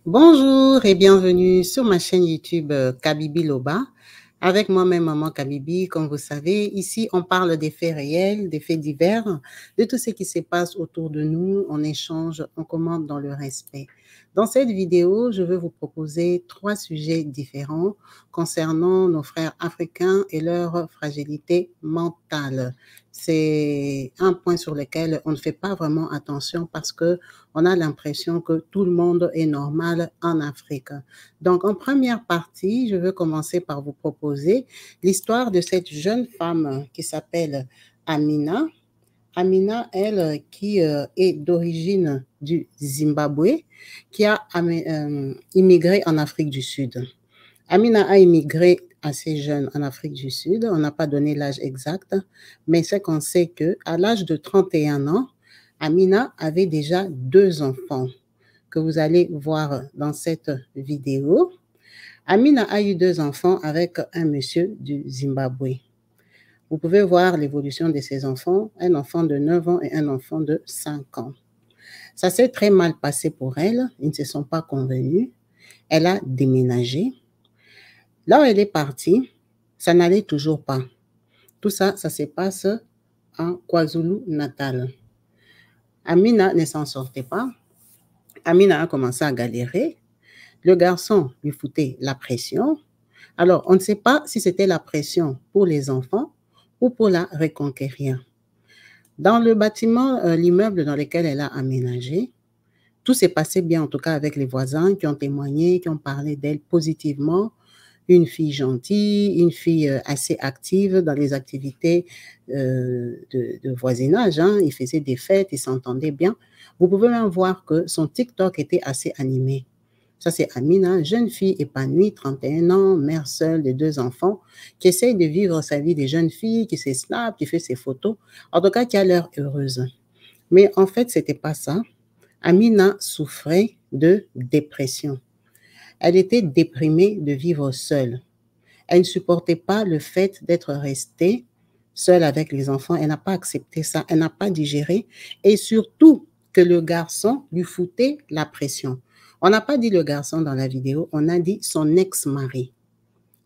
Bonjour et bienvenue sur ma chaîne YouTube Kabibi Loba. Avec moi-même, Maman Kabibi, comme vous savez, ici on parle des faits réels, des faits divers, de tout ce qui se passe autour de nous, on échange, on commente dans le respect. Dans cette vidéo, je veux vous proposer 3 sujets différents concernant nos frères africains et leur fragilité mentale. C'est un point sur lequel on ne fait pas vraiment attention parce que on a l'impression que tout le monde est normal en Afrique. Donc, en première partie, je veux commencer par vous proposer l'histoire de cette jeune femme qui s'appelle Amina. Amina, elle, qui est d'origine du Zimbabwe, qui a immigré en Afrique du Sud. Amina a immigré assez jeune en Afrique du Sud. On n'a pas donné l'âge exact, mais c'est qu'on sait qu'à l'âge de 31 ans, Amina avait déjà 2 enfants que vous allez voir dans cette vidéo. Amina a eu 2 enfants avec un monsieur du Zimbabwe. Vous pouvez voir l'évolution de ses enfants, un enfant de 9 ans et un enfant de 5 ans. Ça s'est très mal passé pour elle, ils ne se sont pas convenus. Elle a déménagé. Là où elle est partie, ça n'allait toujours pas. Tout ça, ça se passe en KwaZulu-Natal. Amina ne s'en sortait pas. Amina a commencé à galérer. Le garçon lui foutait la pression. Alors, on ne sait pas si c'était la pression pour les enfants ou pour la reconquérir. Dans le bâtiment, l'immeuble dans lequel elle a aménagé, tout s'est passé bien, en tout cas avec les voisins qui ont témoigné, qui ont parlé d'elle positivement. Une fille gentille, une fille assez active dans les activités de voisinage. Hein. Il faisait des fêtes, il s'entendait bien. Vous pouvez même voir que son TikTok était assez animé. Ça, c'est Amina, jeune fille épanouie, 31 ans, mère seule de 2 enfants, qui essaye de vivre sa vie des jeunes filles, qui se snap, qui fait ses photos. En tout cas, qui a l'air heureuse. Mais en fait, ce n'était pas ça. Amina souffrait de dépression. Elle était déprimée de vivre seule. Elle ne supportait pas le fait d'être restée seule avec les enfants. Elle n'a pas accepté ça. Elle n'a pas digéré. Et surtout, que le garçon lui foutait la pression. On n'a pas dit le garçon dans la vidéo, on a dit son ex-mari.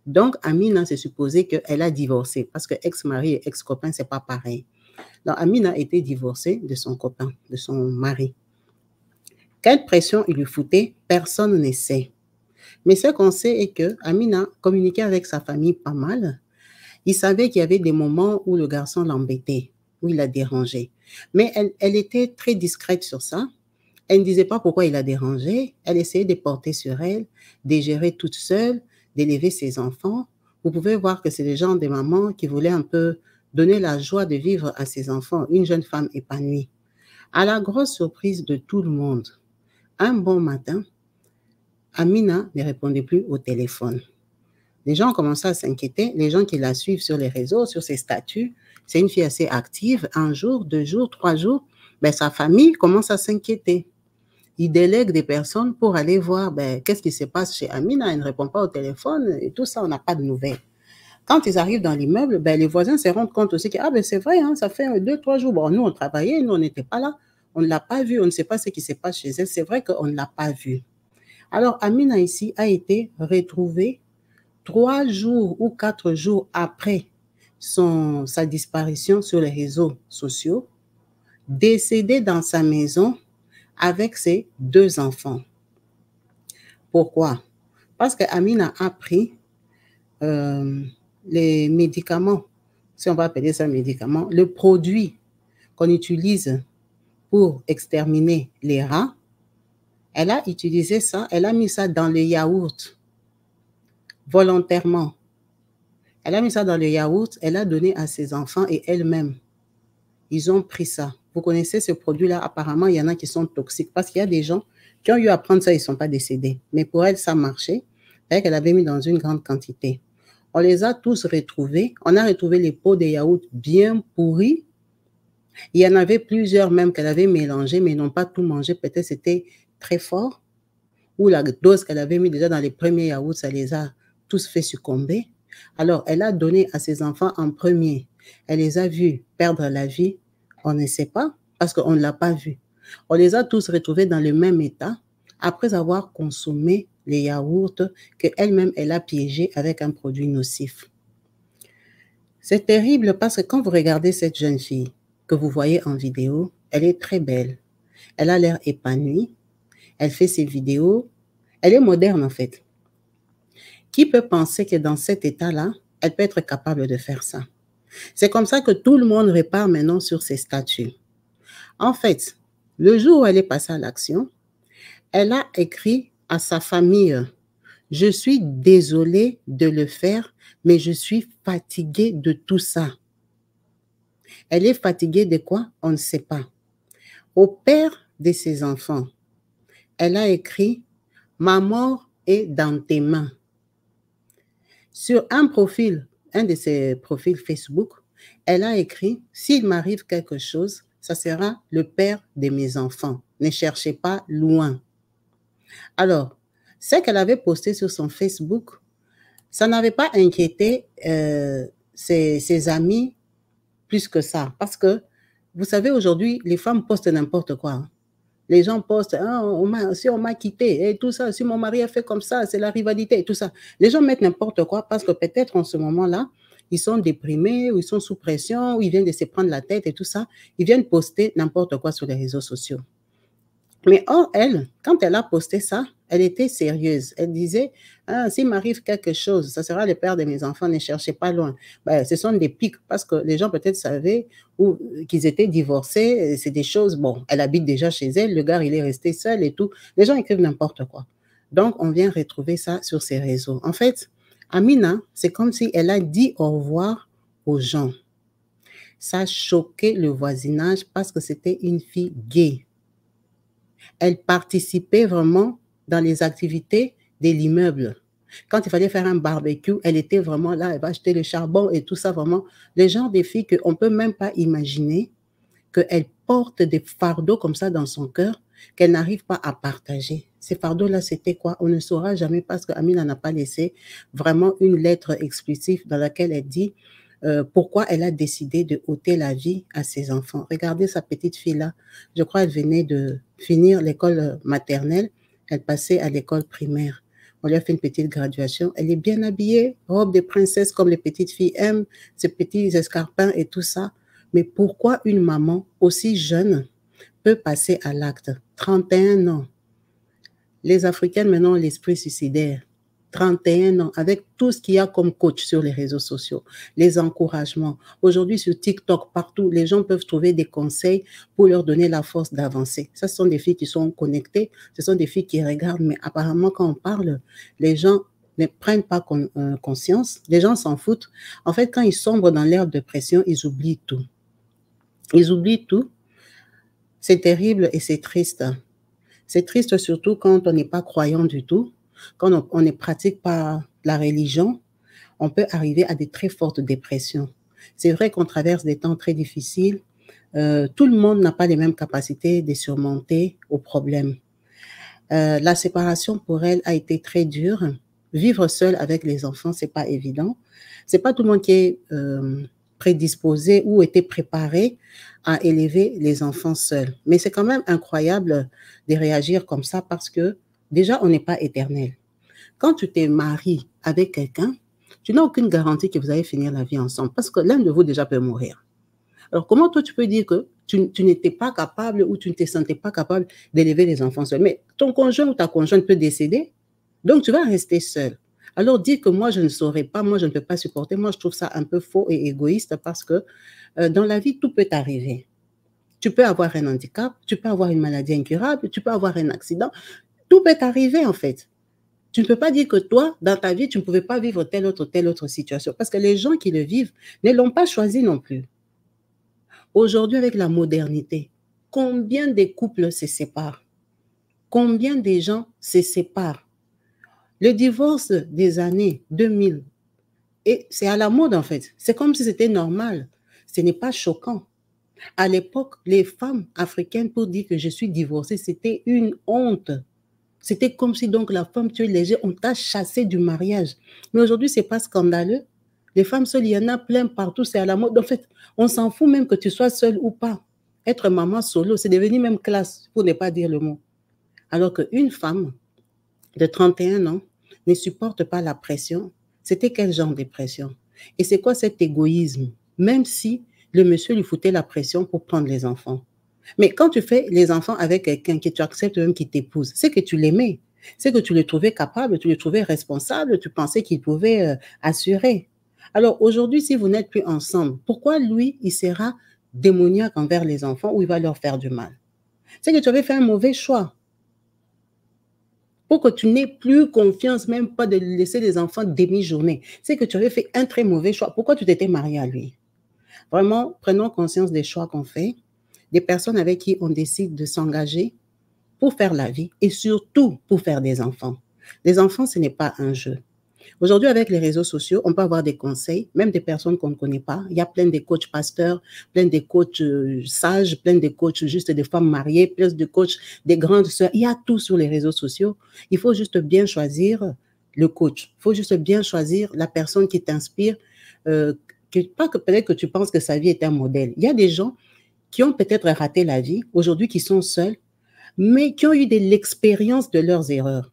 Donc, Amina, c'est supposé qu'elle a divorcé parce que ex-mari et ex-copain, c'est pas pareil. Donc, Amina a été divorcée de son copain, de son mari. Quelle pression il lui foutait, personne ne sait. Mais ce qu'on sait est que Amina communiquait avec sa famille pas mal. Il savait qu'il y avait des moments où le garçon l'embêtait, où il la dérangeait. Mais elle était très discrète sur ça. Elle ne disait pas pourquoi il la dérangeait. Elle essayait de porter sur elle, de gérer toute seule, d'élever ses enfants. Vous pouvez voir que c'est le genre de maman qui voulait un peu donner la joie de vivre à ses enfants, une jeune femme épanouie. À la grosse surprise de tout le monde, un bon matin, Amina ne répondait plus au téléphone. Les gens ont commencé à s'inquiéter, les gens qui la suivent sur les réseaux, sur ses statuts. C'est une fille assez active, 1 jour, 2 jours, 3 jours. Ben, sa famille commence à s'inquiéter. Ils délèguent des personnes pour aller voir qu'est-ce qui se passe chez Amina. Elle ne répond pas au téléphone et tout ça, on n'a pas de nouvelles. Quand ils arrivent dans l'immeuble, les voisins se rendent compte aussi que c'est vrai, hein, ça fait 2, 3 jours. Bon, nous, on travaillait, nous, on n'était pas là. On ne l'a pas vue, on ne sait pas ce qui se passe chez elle. C'est vrai qu'on ne l'a pas vue. Alors, Amina ici a été retrouvée 3 jours ou 4 jours après sa disparition sur les réseaux sociaux, décédée dans sa maison avec ses 2 enfants. Pourquoi? Parce que Amina a pris les médicaments, si on va appeler ça médicament, le produit qu'on utilise pour exterminer les rats. Elle a utilisé ça, elle a mis ça dans le yaourt volontairement. Elle a mis ça dans le yaourt, elle a donné à ses enfants et elle-même. Ils ont pris ça. Vous connaissez ce produit-là, apparemment, il y en a qui sont toxiques parce qu'il y a des gens qui ont eu à prendre ça, ils ne sont pas décédés. Mais pour elle, ça marchait. C'est-à-dire qu'elle avait mis dans une grande quantité. On les a tous retrouvés. On a retrouvé les pots de yaourt bien pourris. Il y en avait plusieurs même qu'elle avait mélangés, mais n'ont pas tout mangé. Peut-être c'était très fort. Ou la dose qu'elle avait mis déjà dans les premiers yaourts, ça les a tous fait succomber. Alors, elle a donné à ses enfants en premier. Elle les a vus perdre la vie. On ne sait pas parce qu'on ne l'a pas vu. On les a tous retrouvés dans le même état après avoir consommé les yaourts qu'elle-même, elle a piégés avec un produit nocif. C'est terrible parce que quand vous regardez cette jeune fille que vous voyez en vidéo, elle est très belle. Elle a l'air épanouie. Elle fait ses vidéos. Elle est moderne en fait. Qui peut penser que dans cet état-là, elle peut être capable de faire ça? C'est comme ça que tout le monde repart maintenant sur ses statuts. En fait, le jour où elle est passée à l'action, elle a écrit à sa famille, « Je suis désolée de le faire, mais je suis fatiguée de tout ça. » Elle est fatiguée de quoi? On ne sait pas. Au père de ses enfants, elle a écrit, « Ma mort est dans tes mains. » Sur un de ses profils Facebook, elle a écrit, « S'il m'arrive quelque chose, ça sera le père de mes enfants. Ne cherchez pas loin. » Alors, ce qu'elle avait posté sur son Facebook, ça n'avait pas inquiété ses amis plus que ça. Parce que, vous savez, aujourd'hui, les femmes postent n'importe quoi. Les gens postent, ah, si on m'a quitté, et tout ça, si mon mari a fait comme ça, c'est la rivalité, et tout ça. Les gens mettent n'importe quoi parce que peut-être en ce moment-là, ils sont déprimés, ou ils sont sous pression, ou ils viennent de se prendre la tête et tout ça. Ils viennent poster n'importe quoi sur les réseaux sociaux. Mais or, elle, quand elle a posté ça, elle était sérieuse. Elle disait, ah, s'il m'arrive quelque chose, ça sera le père de mes enfants, ne cherchez pas loin. Ben, ce sont des pics parce que les gens peut-être savaient qu'ils étaient divorcés. C'est des choses, bon, elle habite déjà chez elle, le gars, il est resté seul et tout. Les gens écrivent n'importe quoi. Donc, on vient retrouver ça sur ces réseaux. En fait, Amina, c'est comme si elle a dit au revoir aux gens. Ça a choqué le voisinage parce que c'était une fille gay. Elle participait vraiment dans les activités de l'immeuble. Quand il fallait faire un barbecue, elle était vraiment là, elle va acheter le charbon et tout ça, vraiment. Le genre de filles qu'on ne peut même pas imaginer qu'elle porte des fardeaux comme ça dans son cœur, qu'elle n'arrive pas à partager. Ces fardeaux-là, c'était quoi? On ne saura jamais parce qu'Amina n'a pas laissé vraiment une lettre explicite dans laquelle elle dit pourquoi elle a décidé de ôter la vie à ses enfants. Regardez sa petite fille-là. Je crois qu'elle venait de finir l'école maternelle. Elle passait à l'école primaire. On lui a fait une petite graduation. Elle est bien habillée, robe de princesse comme les petites filles aiment, ses petits escarpins et tout ça. Mais pourquoi une maman aussi jeune peut passer à l'acte? 31 ans. Les Africaines maintenant ont l'esprit suicidaire. 31 ans, avec tout ce qu'il y a comme coach sur les réseaux sociaux, les encouragements. Aujourd'hui, sur TikTok, partout, les gens peuvent trouver des conseils pour leur donner la force d'avancer. Ça, ce sont des filles qui sont connectées, ce sont des filles qui regardent, mais apparemment, quand on parle, les gens ne prennent pas conscience, les gens s'en foutent. En fait, quand ils sombrent dans l'ère de pression, ils oublient tout. Ils oublient tout. C'est terrible et c'est triste. C'est triste surtout quand on n'est pas croyant du tout. Quand on ne pratique pas la religion, on peut arriver à des très fortes dépressions. C'est vrai qu'on traverse des temps très difficiles. Tout le monde n'a pas les mêmes capacités de surmonter aux problèmes. La séparation pour elle a été très dure. Vivre seule avec les enfants, c'est pas évident. C'est pas tout le monde qui est prédisposé ou était préparé à élever les enfants seuls. Mais c'est quand même incroyable de réagir comme ça parce que déjà, on n'est pas éternel. Quand tu te maries avec quelqu'un, tu n'as aucune garantie que vous allez finir la vie ensemble parce que l'un de vous déjà peut mourir. Alors, comment toi, tu peux dire que tu n'étais pas capable ou tu ne te sentais pas capable d'élever les enfants seuls? Mais ton conjoint ou ta conjointe peut décéder, donc tu vas rester seul. Alors, dire que moi, je ne saurais pas, moi, je ne peux pas supporter, moi, je trouve ça un peu faux et égoïste parce que dans la vie, tout peut arriver. Tu peux avoir un handicap, tu peux avoir une maladie incurable, tu peux avoir un accident. Tout peut arriver, en fait. Tu ne peux pas dire que toi, dans ta vie, tu ne pouvais pas vivre telle autre situation. Parce que les gens qui le vivent ne l'ont pas choisi non plus. Aujourd'hui, avec la modernité, combien de couples se séparent? Combien de gens se séparent? Le divorce des années 2000, et c'est à la mode en fait. C'est comme si c'était normal. Ce n'est pas choquant. À l'époque, les femmes africaines, pour dire que je suis divorcée, c'était une honte. C'était comme si donc la femme, tu es légère, on t'a chassé du mariage. Mais aujourd'hui, ce n'est pas scandaleux. Les femmes seules, il y en a plein partout, c'est à la mode. En fait, on s'en fout même que tu sois seule ou pas. Être maman solo, c'est devenu même classe, pour ne pas dire le mot. Alors qu'une femme de 31 ans ne supporte pas la pression, c'était quel genre de pression? Et c'est quoi cet égoïsme? Même si le monsieur lui foutait la pression pour prendre les enfants. Mais quand tu fais les enfants avec quelqu'un que tu acceptes même qui t'épouse, c'est que tu l'aimais, c'est que tu le trouvais capable, tu le trouvais responsable, tu pensais qu'il pouvait assurer. Alors aujourd'hui, si vous n'êtes plus ensemble, pourquoi lui, il sera démoniaque envers les enfants ou il va leur faire du mal? C'est que tu avais fait un mauvais choix. Pour que tu n'aies plus confiance, même pas de laisser les enfants demi-journée. C'est que tu avais fait un très mauvais choix. Pourquoi tu t'étais marié à lui? Vraiment, prenons conscience des choix qu'on fait, des personnes avec qui on décide de s'engager pour faire la vie et surtout pour faire des enfants. Les enfants, ce n'est pas un jeu. Aujourd'hui, avec les réseaux sociaux, on peut avoir des conseils, même des personnes qu'on ne connaît pas. Il y a plein de coachs pasteurs, plein de coachs sages, plein de coachs juste des femmes mariées, plein de coachs des grandes sœurs. Il y a tout sur les réseaux sociaux. Il faut juste bien choisir le coach. Il faut juste bien choisir la personne qui t'inspire. Pas que peut-être que tu penses que sa vie est un modèle. Il y a des gens qui ont peut-être raté la vie, aujourd'hui qui sont seuls, mais qui ont eu de l'expérience de leurs erreurs.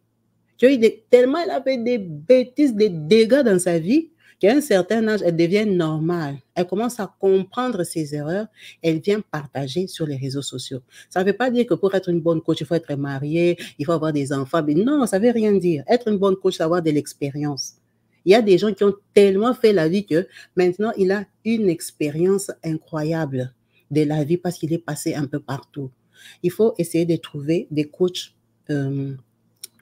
Tellement elle a fait des bêtises, des dégâts dans sa vie, qu'à un certain âge, elle devient normale. Elle commence à comprendre ses erreurs. Elle vient partager sur les réseaux sociaux. Ça ne veut pas dire que pour être une bonne coach, il faut être marié, il faut avoir des enfants. Mais non, ça ne veut rien dire. Être une bonne coach, c'est avoir de l'expérience. Il y a des gens qui ont tellement fait la vie que maintenant, il a une expérience incroyable de la vie parce qu'il est passé un peu partout. Il faut essayer de trouver des coachs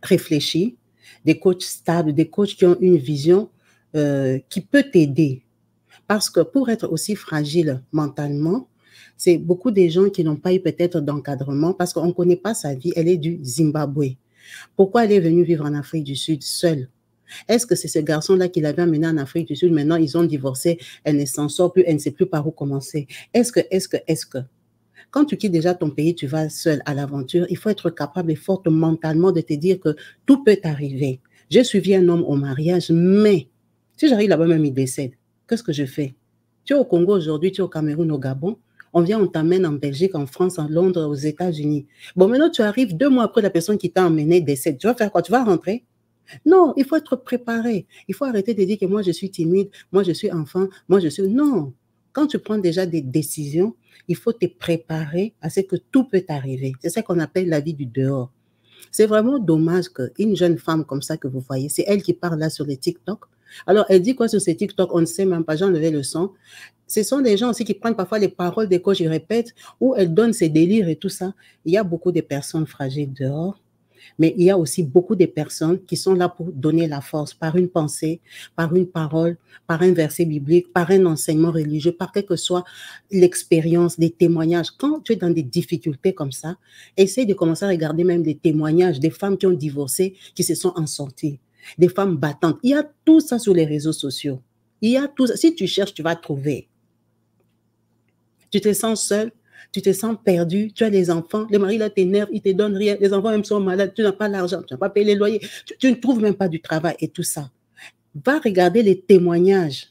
réfléchis, des coachs stables, des coachs qui ont une vision qui peut t'aider. Parce que pour être aussi fragile mentalement, c'est beaucoup des gens qui n'ont pas eu peut-être d'encadrement parce qu'on ne connaît pas sa vie. Elle est du Zimbabwe. Pourquoi elle est venue vivre en Afrique du Sud seule? Est-ce que c'est ce garçon-là qui l'avait amené en Afrique du Sud? Maintenant, ils ont divorcé, elle ne s'en sort plus, elle ne sait plus par où commencer. Est-ce que quand tu quittes déjà ton pays, tu vas seul à l'aventure, il faut être capable et forte mentalement de te dire que tout peut arriver. J'ai suivi un homme au mariage, mais si j'arrive là-bas, même il décède, qu'est-ce que je fais? Tu es au Congo aujourd'hui, tu es au Cameroun, au Gabon, on vient, on t'amène en Belgique, en France, en Londres, aux États-Unis. Bon, maintenant, tu arrives 2 mois après la personne qui t'a emmené décède. Tu vas faire quoi? Tu vas rentrer? Non, il faut être préparé. Il faut arrêter de dire que moi, je suis timide, moi, je suis enfant, moi, je suis... Non. Quand tu prends déjà des décisions, il faut te préparer à ce que tout peut arriver. C'est ça qu'on appelle la vie du dehors. C'est vraiment dommage qu'une jeune femme comme ça que vous voyez, c'est elle qui parle là sur les TikTok. Alors, elle dit quoi sur ces TikTok? On ne sait même pas, j'ai enlevé le son. Ce sont des gens aussi qui prennent parfois les paroles des coachs, ils répètent, ou elle donne ses délires et tout ça. Il y a beaucoup de personnes fragiles dehors. Mais il y a aussi beaucoup de personnes qui sont là pour donner la force par une pensée, par une parole, par un verset biblique, par un enseignement religieux, par quelle que soit l'expérience, des témoignages. Quand tu es dans des difficultés comme ça, essaye de commencer à regarder même des témoignages des femmes qui ont divorcé, qui se sont en sorties, des femmes battantes. Il y a tout ça sur les réseaux sociaux. Il y a tout ça. Si tu cherches, tu vas trouver. Tu te sens seul, tu te sens perdu, tu as des enfants, le mari là t'énerve, il te donne rien, les enfants même sont malades, tu n'as pas l'argent, tu n'as pas payé les loyers, tu ne trouves même pas du travail et tout ça. Va regarder les témoignages.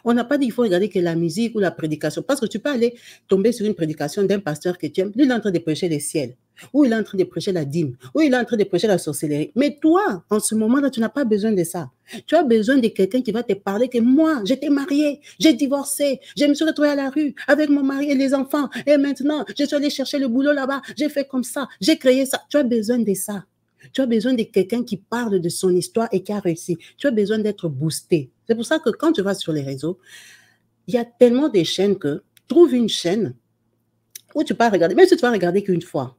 On n'a pas dit qu'il faut regarder que la musique ou la prédication, parce que tu peux aller tomber sur une prédication d'un pasteur que tu aimes, lui il est en train de prêcher les ciels, ou il est en train de prêcher la dîme, ou il est en train de prêcher la sorcellerie. Mais toi, en ce moment-là, tu n'as pas besoin de ça. Tu as besoin de quelqu'un qui va te parler que moi, j'étais mariée, j'ai divorcé, je me suis retrouvée à la rue avec mon mari et les enfants, et maintenant, je suis allée chercher le boulot là-bas, j'ai fait comme ça, j'ai créé ça. Tu as besoin de ça. Tu as besoin de quelqu'un qui parle de son histoire et qui a réussi. Tu as besoin d'être boosté. C'est pour ça que quand tu vas sur les réseaux, il y a tellement de chaînes que trouve une chaîne où tu peux regarder, même si tu vas regarder qu'une fois.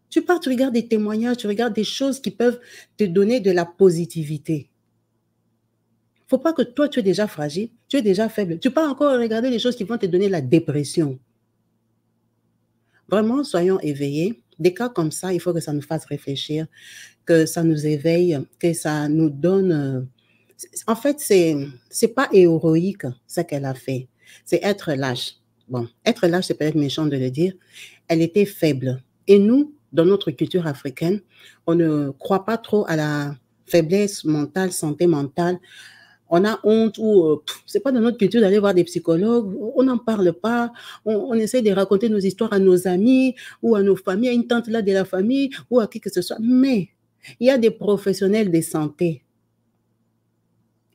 Tu pars, tu regardes des témoignages, tu regardes des choses qui peuvent te donner de la positivité. Il ne faut pas que toi, tu es déjà fragile, tu es déjà faible. Tu pars encore regarder les choses qui vont te donner la dépression. Vraiment, soyons éveillés. Des cas comme ça, il faut que ça nous fasse réfléchir, que ça nous éveille, que ça nous donne... En fait, c'est pas héroïque ce qu'elle a fait. C'est être lâche. Bon, être lâche, c'est peut-être méchant de le dire. Elle était faible. Et nous, dans notre culture africaine, on ne croit pas trop à la faiblesse mentale, santé mentale. on a honte ou c'est pas dans notre culture d'aller voir des psychologues, on n'en parle pas, on essaie de raconter nos histoires à nos amis ou à nos familles, à une tante là de la famille ou à qui que ce soit. Mais il y a des professionnels de santé.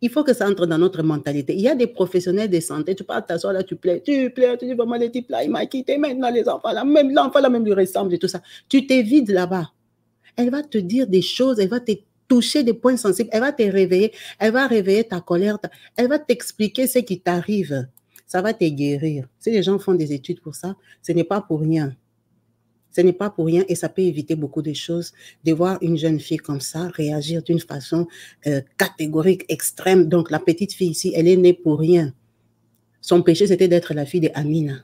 Il faut que ça entre dans notre mentalité. Il y a des professionnels de santé. Tu parles t'asseoir là, tu plais, tu dis vraiment les types là, il m'a quitté, maintenant les enfants là, même l'enfant là, même lui ressemble et tout ça. Tu t'évites là-bas. Elle va te dire des choses, elle va te toucher des points sensibles, elle va te réveiller, elle va réveiller ta colère, elle va t'expliquer ce qui t'arrive. Ça va te guérir. Si les gens font des études pour ça, ce n'est pas pour rien. Ce n'est pas pour rien et ça peut éviter beaucoup de choses. De voir une jeune fille comme ça réagir d'une façon catégorique, extrême. Donc, la petite fille ici, elle est née pour rien. Son péché, c'était d'être la fille d'Amina.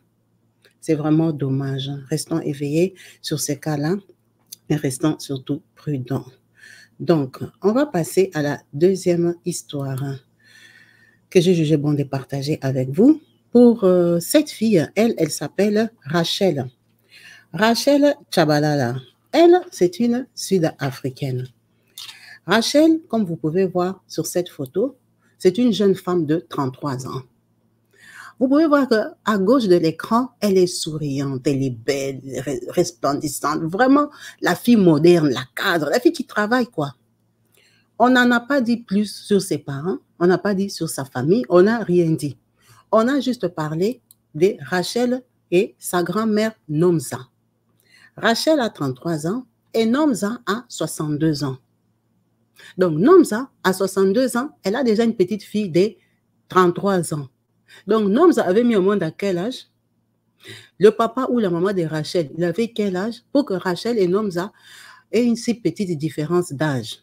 C'est vraiment dommage. Restons éveillés sur ces cas-là et restons surtout prudents. Donc, on va passer à la deuxième histoire que j'ai jugé bon de partager avec vous. Pour cette fille, elle s'appelle Rachel. Rachel Chabalala, elle, c'est une Sud-Africaine. Rachel, comme vous pouvez voir sur cette photo, c'est une jeune femme de 33 ans. Vous pouvez voir qu'à gauche de l'écran, elle est souriante, elle est belle, resplendissante. Vraiment, la fille moderne, la cadre, la fille qui travaille, quoi. On n'en a pas dit plus sur ses parents, on n'a pas dit sur sa famille, on n'a rien dit. On a juste parlé de Rachel et sa grand-mère Nomza. Rachel a 33 ans et Nomza a 62 ans. Donc, Nomza a 62 ans, elle a déjà une petite fille de 33 ans. Donc, Nomza avait mis au monde à quel âge? Le papa ou la maman de Rachel, il avait quel âge pour que Rachel et Nomza aient une si petite différence d'âge?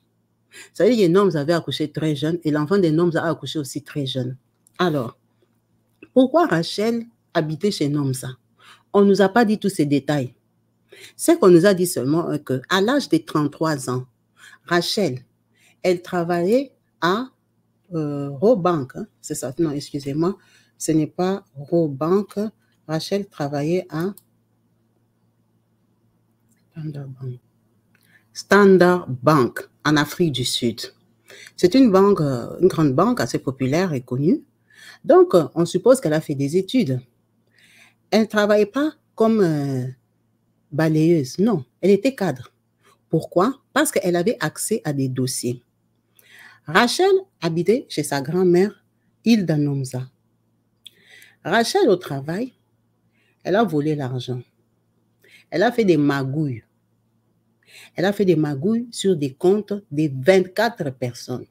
Ça veut dire que Nomza avait accouché très jeune et l'enfant de Nomza a accouché aussi très jeune. Alors, pourquoi Rachel habitait chez Nomza? On ne nous a pas dit tous ces détails. C'est qu'on nous a dit seulement qu'à l'âge de 33 ans, Rachel, elle travaillait à Robank. Hein, c'est ça, non, excusez-moi, ce n'est pas Robank. Rachel travaillait à Standard Bank en Afrique du Sud. C'est une banque, une grande banque assez populaire et connue. Donc, on suppose qu'elle a fait des études. Elle ne travaillait pas comme balayeuse, non, elle était cadre. Pourquoi? Parce qu'elle avait accès à des dossiers. Rachel habitait chez sa grand-mère, Hilda Nomza. Rachel, au travail, elle a volé l'argent. Elle a fait des magouilles. Elle a fait des magouilles sur des comptes de 24 personnes.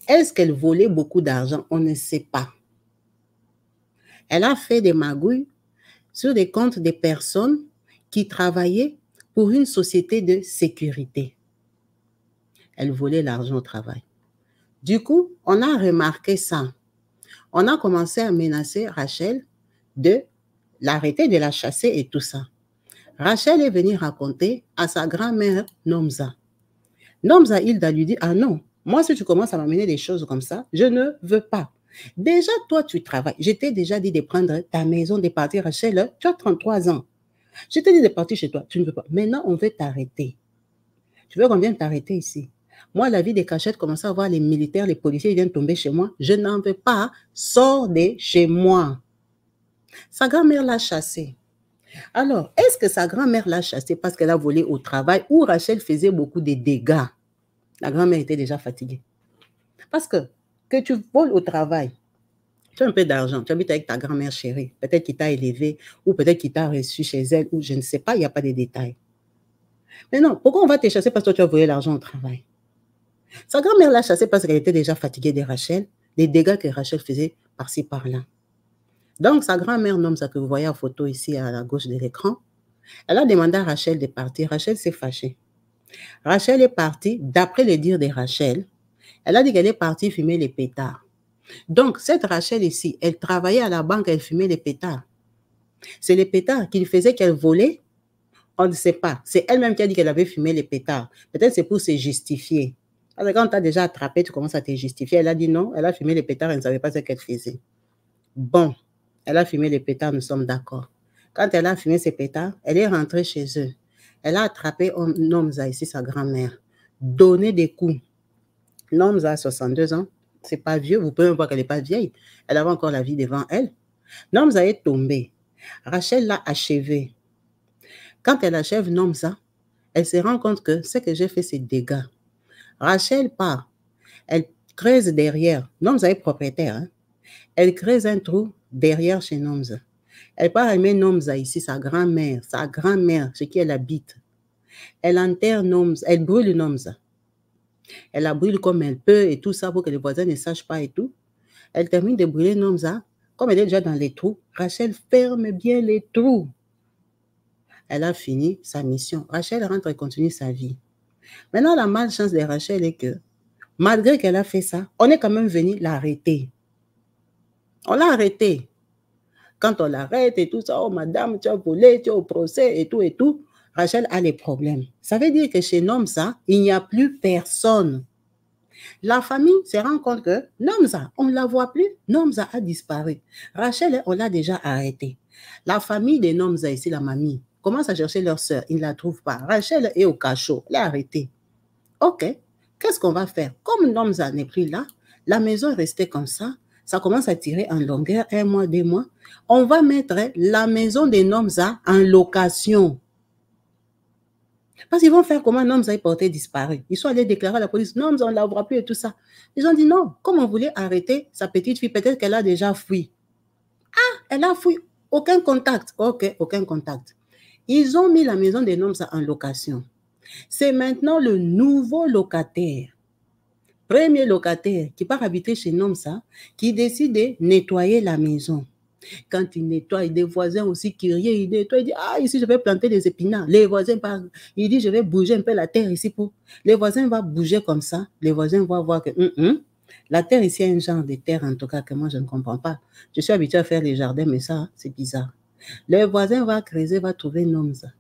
Est-ce qu'elle volait beaucoup d'argent? On ne sait pas. Elle a fait des magouilles sur des comptes des personnes qui travaillaient pour une société de sécurité. Elle volait l'argent au travail. Du coup, on a remarqué ça. On a commencé à menacer Rachel de l'arrêter, de la chasser et tout ça. Rachel est venue raconter à sa grand-mère Nomza. Nomza, Hilda lui dit, ah non, moi si tu commences à m'amener des choses comme ça, je ne veux pas. Déjà, toi, tu travailles. Je t'ai déjà dit de prendre ta maison, de partir, Rachel, tu as 33 ans. Je t'ai dit de partir chez toi, tu ne veux pas. Maintenant, on veut t'arrêter. Tu veux qu'on vienne t'arrêter ici? Moi, la vie des cachettes, commence à voir les militaires, les policiers, ils viennent tomber chez moi. Je n'en veux pas. Sors de chez moi. Sa grand-mère l'a chassée. Alors, est-ce que sa grand-mère l'a chassée parce qu'elle a volé au travail ou Rachel faisait beaucoup de dégâts? La grand-mère était déjà fatiguée. Parce que tu voles au travail, tu as un peu d'argent, tu habites avec ta grand-mère chérie, peut-être qu'il t'a élevé ou peut-être qu'il t'a reçu chez elle ou je ne sais pas, il n'y a pas de détails. Mais non, pourquoi on va te chasser parce que toi, tu as volé l'argent au travail? Sa grand-mère l'a chassée parce qu'elle était déjà fatiguée de Rachel, les dégâts que Rachel faisait par-ci, par-là. Donc, sa grand-mère, Nomza, que vous voyez en photo ici à la gauche de l'écran, elle a demandé à Rachel de partir. Rachel s'est fâchée. Rachel est partie, d'après le dire de Rachel, elle a dit qu'elle est partie fumer les pétards. Donc, cette Rachel ici, elle travaillait à la banque, elle fumait les pétards. C'est les pétards qui faisaient qu'elle volait. On ne sait pas. C'est elle-même qui a dit qu'elle avait fumé les pétards. Peut-être c'est pour se justifier. Parce que quand tu as déjà attrapé, tu commences à te justifier. Elle a dit non, elle a fumé les pétards, elle ne savait pas ce qu'elle faisait. Bon, elle a fumé les pétards, nous sommes d'accord. Quand elle a fumé ses pétards, elle est rentrée chez eux. Elle a attrapé Nomza, ici sa grand-mère, donné des coups. Nomza a 62 ans, c'est pas vieux, vous pouvez même voir qu'elle n'est pas vieille. Elle avait encore la vie devant elle. Nomza est tombée. Rachel l'a achevée. Quand elle achève Nomza, elle se rend compte que ce que j'ai fait, c'est dégâts. Rachel part. Elle creuse derrière. Nomza est propriétaire. Hein? Elle creuse un trou derrière chez Nomza. Elle part aimer Nomza ici, sa grand-mère, chez qui elle habite. Elle enterre Nomza, elle brûle Nomza. Elle la brûle comme elle peut et tout ça pour que les voisins ne sachent pas et tout. Elle termine de brûler Nomza. Comme elle est déjà dans les trous, Rachel ferme bien les trous. Elle a fini sa mission. Rachel rentre et continue sa vie. Maintenant, la malchance de Rachel est que, malgré qu'elle a fait ça, on est quand même venu l'arrêter. On l'a arrêtée. Quand on l'arrête et tout ça, oh madame, tu as volé, tu es au procès et tout, Rachel a les problèmes. Ça veut dire que chez Nomza, il n'y a plus personne. La famille se rend compte que Nomza, on ne la voit plus. Nomza a disparu. Rachel, on l'a déjà arrêtée. La famille de Nomza ici, la mamie, commence à chercher leur sœur. Ils ne la trouvent pas. Rachel est au cachot. Elle est arrêtée. OK, qu'est-ce qu'on va faire? Comme Nomza n'est plus là, la maison est restée comme ça. Ça commence à tirer en longueur, 1 mois, 2 mois. On va mettre la maison de Nomza en location. Parce qu'ils vont faire comment Nomza est porté disparu. Ils sont allés déclarer à la police, Nomza, on ne la voit plus et tout ça. Ils ont dit non, comme on voulait arrêter sa petite fille, peut-être qu'elle a déjà fui. Ah, elle a fui, aucun contact. OK, aucun contact. Ils ont mis la maison de Nomza en location. C'est maintenant le nouveau locataire, premier locataire qui part habiter chez Nomza, qui décide de nettoyer la maison. Quand il nettoie, des voisins aussi curieux, il nettoie, il dit, ah, ici, je vais planter des épinards. Les voisins parlent, il dit, je vais bouger un peu la terre ici pour... Les voisins vont bouger comme ça, les voisins vont voir que la terre ici est un genre de terre, en tout cas, que moi, je ne comprends pas. Je suis habitué à faire les jardins, mais ça, c'est bizarre. Les voisins vont creuser, vont trouver Nomza.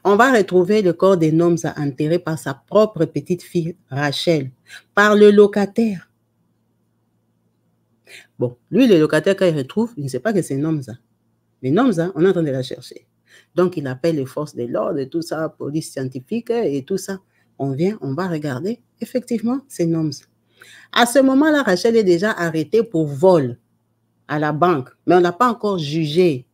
On va retrouver le corps de Nomza enterré par sa propre petite fille, Rachel, par le locataire. Bon, lui, le locataire, quand il retrouve, il ne sait pas que c'est Nomza. Mais Nomza, on est en train de la chercher. Donc, il appelle les forces de l'ordre et tout ça, police scientifique et tout ça. On vient, on va regarder. Effectivement, c'est Nomza. À ce moment-là, Rachel est déjà arrêtée pour vol à la banque. Mais on ne l'a pas encore jugée.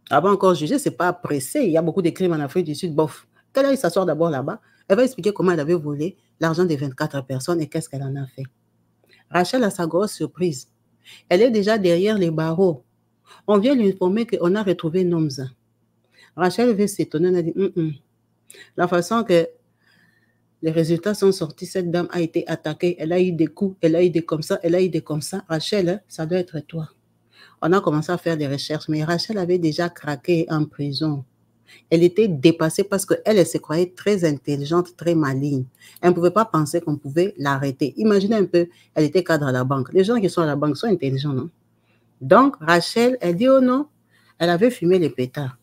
Elle va encore juger, ce n'est pas pressé. Il y a beaucoup de crimes en Afrique du Sud. Bof. Qu'elle aille s'asseoir d'abord là-bas. Elle va expliquer comment elle avait volé l'argent des 24 personnes et qu'est-ce qu'elle en a fait. Rachel a sa grosse surprise. Elle est déjà derrière les barreaux. On vient lui informer qu'on a retrouvé Nomza. Rachel veut s'étonner. Elle a dit, la façon que les résultats sont sortis, cette dame a été attaquée. Elle a eu des coups, elle a eu des comme ça, elle a eu des comme ça. Rachel, ça doit être toi. On a commencé à faire des recherches, mais Rachel avait déjà craqué en prison. Elle était dépassée parce qu'elle elle se croyait très intelligente, très maligne. Elle ne pouvait pas penser qu'on pouvait l'arrêter. Imaginez un peu, elle était cadre à la banque. Les gens qui sont à la banque sont intelligents, non? Donc, Rachel, elle dit, oh non, elle avait fumé les pétards.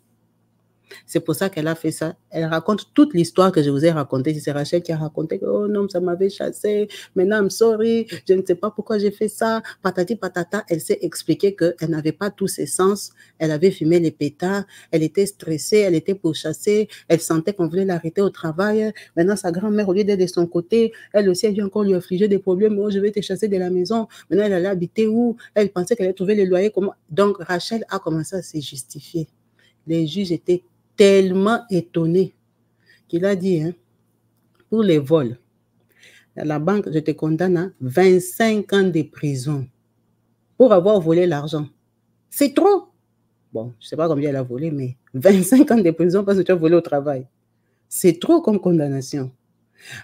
C'est pour ça qu'elle a fait ça. Elle raconte toute l'histoire que je vous ai racontée. C'est Rachel qui a raconté que, oh non, ça m'avait chassé. Maintenant, I'm sorry. Je ne sais pas pourquoi j'ai fait ça. Patati patata. Elle s'est expliqué qu'elle n'avait pas tous ses sens. Elle avait fumé les pétards. Elle était stressée. Elle était pourchassée. Elle sentait qu'on voulait l'arrêter au travail. Maintenant, sa grand-mère, au lieu d'être de son côté, elle aussi, elle vient encore lui infliger des problèmes. Oh, je vais te chasser de la maison. Maintenant, elle allait habiter où? Elle pensait qu'elle allait trouver le loyer. Comment? Donc, Rachel a commencé à se justifier. Les juges étaient tellement étonné qu'il a dit, pour les vols, la banque, je te condamne à 25 ans de prison pour avoir volé l'argent. C'est trop. Bon, je ne sais pas combien elle a volé, mais 25 ans de prison parce que tu as volé au travail. C'est trop comme condamnation.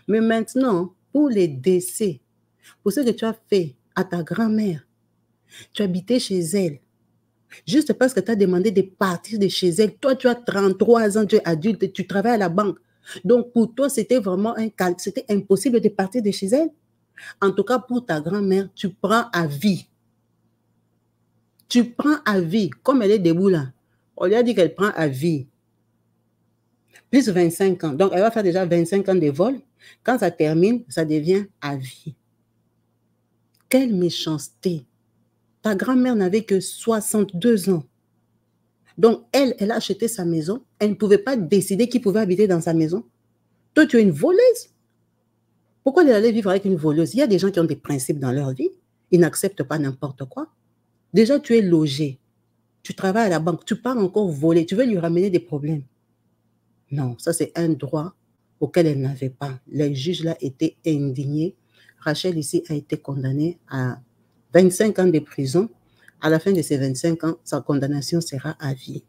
Mais maintenant, pour les décès, pour ce que tu as fait à ta grand-mère, tu habitais chez elle, juste parce que tu as demandé de partir de chez elle. Toi, tu as 33 ans, tu es adulte, tu travailles à la banque. Donc, pour toi, c'était vraiment c'était impossible de partir de chez elle. En tout cas, pour ta grand-mère, tu prends à vie. Tu prends à vie. Comme elle est debout là, on lui a dit qu'elle prend à vie. Plus 25 ans. Donc, elle va faire déjà 25 ans de vol. Quand ça termine, ça devient à vie. Quelle méchanceté. Ta grand-mère n'avait que 62 ans. Donc, elle a acheté sa maison. Elle ne pouvait pas décider qui pouvait habiter dans sa maison. Toi, tu es une voleuse. Pourquoi il allait vivre avec une voleuse? Il y a des gens qui ont des principes dans leur vie. Ils n'acceptent pas n'importe quoi. Déjà, tu es logé. Tu travailles à la banque. Tu pars encore voler. Tu veux lui ramener des problèmes. Non, ça c'est un droit auquel elle n'avait pas. Les juges là étaient indignés. Rachel ici a été condamnée à 25 ans de prison. À la fin de ces 25 ans, sa condamnation sera à vie.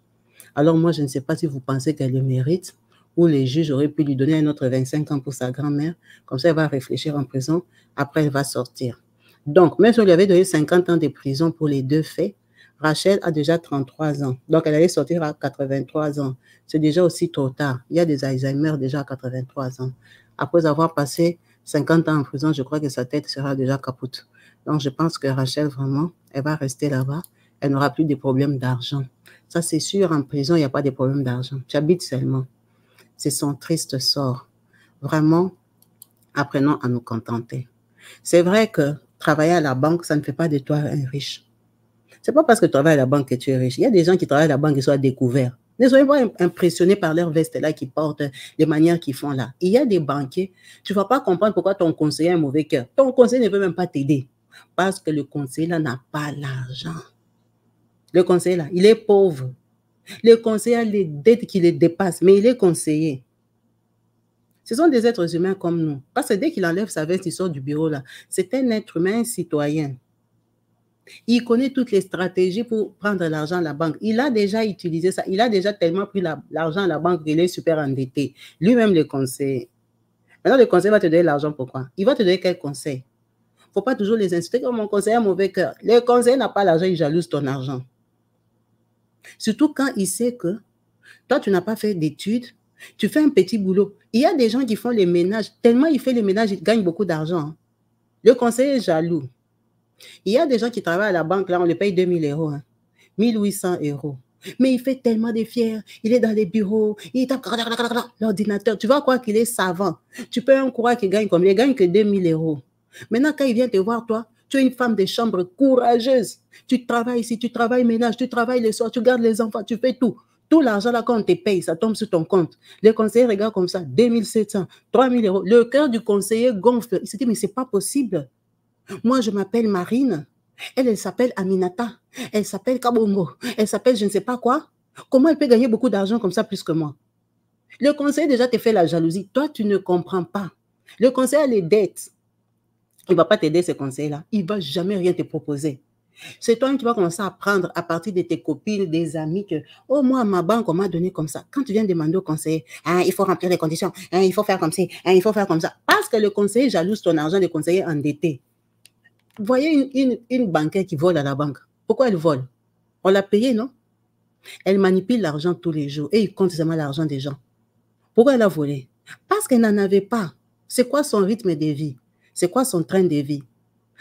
Alors moi, je ne sais pas si vous pensez qu'elle le mérite ou les juges auraient pu lui donner un autre 25 ans pour sa grand-mère. Comme ça, elle va réfléchir en prison. Après, elle va sortir. Donc, même si on lui avait donné 50 ans de prison pour les deux faits, Rachel a déjà 33 ans. Donc, elle allait sortir à 83 ans. C'est déjà aussi trop tard. Il y a des Alzheimer déjà à 83 ans. Après avoir passé 50 ans en prison, je crois que sa tête sera déjà capote. Donc, je pense que Rachel, vraiment, elle va rester là-bas. Elle n'aura plus de problèmes d'argent. Ça, c'est sûr, en prison, il n'y a pas de problème d'argent. J'habite seulement. C'est son triste sort. Vraiment, apprenons à nous contenter. C'est vrai que travailler à la banque, ça ne fait pas de toi un riche. C'est pas parce que tu travailles à la banque que tu es riche. Il y a des gens qui travaillent à la banque qui sont découverts. Ne soyez pas impressionnés par leur veste là qu'ils portent, les manières qu'ils font là. Il y a des banquiers, tu ne vas pas comprendre pourquoi ton conseiller a un mauvais cœur. Ton conseiller ne veut même pas t'aider parce que le conseiller là n'a pas l'argent. Le conseiller là, il est pauvre. Le conseiller a les dettes qui le dépassent, mais il est conseiller. Ce sont des êtres humains comme nous. Parce que dès qu'il enlève sa veste, il sort du bureau là. C'est un être humain, un citoyen. Il connaît toutes les stratégies pour prendre l'argent à la banque. Il a déjà utilisé ça. Il a déjà tellement pris l'argent à la banque qu'il est super endetté. Lui-même, le conseiller. Maintenant, le conseiller va te donner l'argent. Pourquoi? Il va te donner quel conseil? Il ne faut pas toujours les insulter comme mon conseiller a mauvais cœur. Le conseiller n'a pas l'argent, il jalouse ton argent. Surtout quand il sait que toi, tu n'as pas fait d'études, tu fais un petit boulot. Il y a des gens qui font les ménages. Tellement il fait les ménages, il gagne beaucoup d'argent. Le conseiller est jaloux. Il y a des gens qui travaillent à la banque, là, on les paye 2000 €, 1800 €. Mais il fait tellement de fiers. Il est dans les bureaux, il tape l'ordinateur. Tu vas croire qu'il est savant. Tu peux même croire qu'il gagne comme il gagne que 2000 €. Maintenant, quand il vient te voir, toi, tu es une femme de chambre courageuse. Tu travailles ici, tu travailles ménage, tu travailles le soir, tu gardes les enfants, tu fais tout. Tout l'argent là, quand on te paye, ça tombe sur ton compte. Le conseiller regarde comme ça, 2700, 3000 €. Le cœur du conseiller gonfle. Il se dit, mais c'est pas possible. Moi, je m'appelle Marine. Elle s'appelle Aminata. Elle s'appelle Kabongo. Elle s'appelle je ne sais pas quoi. Comment elle peut gagner beaucoup d'argent comme ça plus que moi? Le conseiller déjà te fait la jalousie. Toi, tu ne comprends pas. Le conseiller a les dettes. Il ne va pas t'aider, ce conseiller-là. Il ne va jamais rien te proposer. C'est toi qui vas commencer à prendre à partir de tes copines, des amis que, oh, moi, ma banque, on m'a donné comme ça. Quand tu viens demander au conseiller, hein, il faut remplir les conditions, hein, il faut faire comme ça, hein, il faut faire comme ça. Parce que le conseiller jalouse ton argent, le conseiller endetté. Vous voyez une banquière qui vole à la banque. Pourquoi elle vole? On l'a payée, non? Elle manipule l'argent tous les jours et il compte seulement l'argent des gens. Pourquoi elle a volé? Parce qu'elle n'en avait pas. C'est quoi son rythme de vie? C'est quoi son train de vie?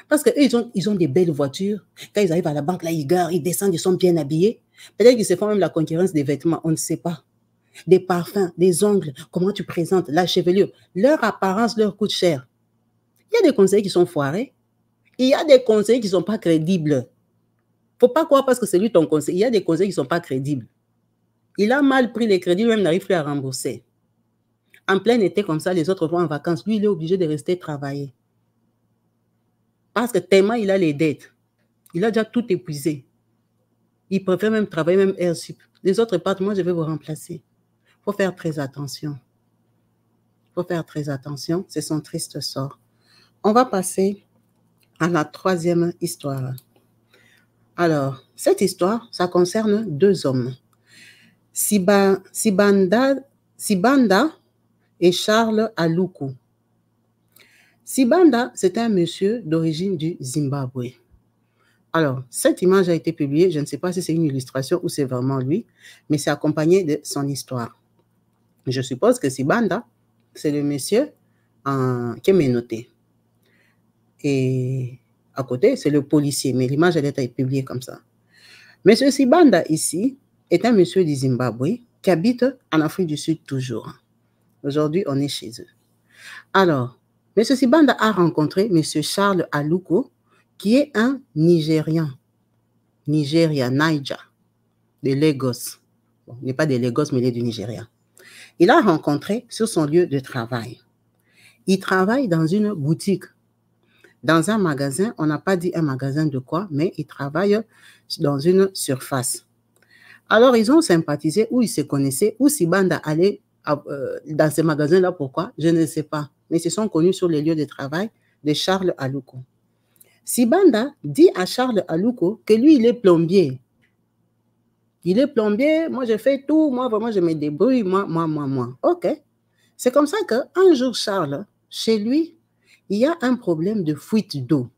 Parce qu'eux, ils ont des belles voitures. Quand ils arrivent à la banque, là, ils garent, ils descendent, ils sont bien habillés. Peut-être qu'ils se font même la concurrence des vêtements, on ne sait pas. Des parfums, des ongles, comment tu présentes, la chevelure. Leur apparence leur coûte cher. Il y a des conseillers qui sont foirés. Il y a des conseillers qui ne sont pas crédibles. Il ne faut pas croire parce que c'est lui ton conseiller. Il y a des conseillers qui ne sont pas crédibles. Il a mal pris les crédits, lui-même n'arrive plus à rembourser. En plein été comme ça, les autres vont en vacances. Lui, il est obligé de rester travailler. Parce que tellement il a les dettes. Il a déjà tout épuisé. Il préfère même travailler, même heure sup. Les autres partent, moi, je vais vous remplacer. Il faut faire très attention. Il faut faire très attention. C'est son triste sort. On va passer à la troisième histoire. Alors, cette histoire, ça concerne deux hommes. Sibanda et Charles Aluku. Sibanda, c'est un monsieur d'origine du Zimbabwe. Alors, cette image a été publiée, je ne sais pas si c'est une illustration ou c'est vraiment lui, mais c'est accompagné de son histoire. Je suppose que Sibanda, c'est le monsieur qui est menotté. Et à côté, c'est le policier, mais l'image, elle a été publiée comme ça. Monsieur Sibanda, ici, est un monsieur du Zimbabwe qui habite en Afrique du Sud toujours. Aujourd'hui, on est chez eux. Alors, monsieur Sibanda a rencontré monsieur Charles Aluku, qui est un Nigérian. Niger, de Lagos. Bon, il n'est pas de Lagos, mais il est du Nigeria. Il a rencontré sur son lieu de travail. Il travaille dans une boutique. Dans un magasin, on n'a pas dit un magasin de quoi, mais il travaille dans une surface. Alors, ils ont sympathisé, ou ils se connaissaient, ou Sibanda allait dans ce magasin-là. Pourquoi? Je ne sais pas. Mais ils se sont connus sur les lieux de travail de Charles Aluko. Sibanda dit à Charles Aluko que lui, il est plombier. Il est plombier, moi je fais tout, moi vraiment je me débrouille, moi. OK. C'est comme ça qu'un jour, Charles, chez lui, il y a un problème de fuite d'eau.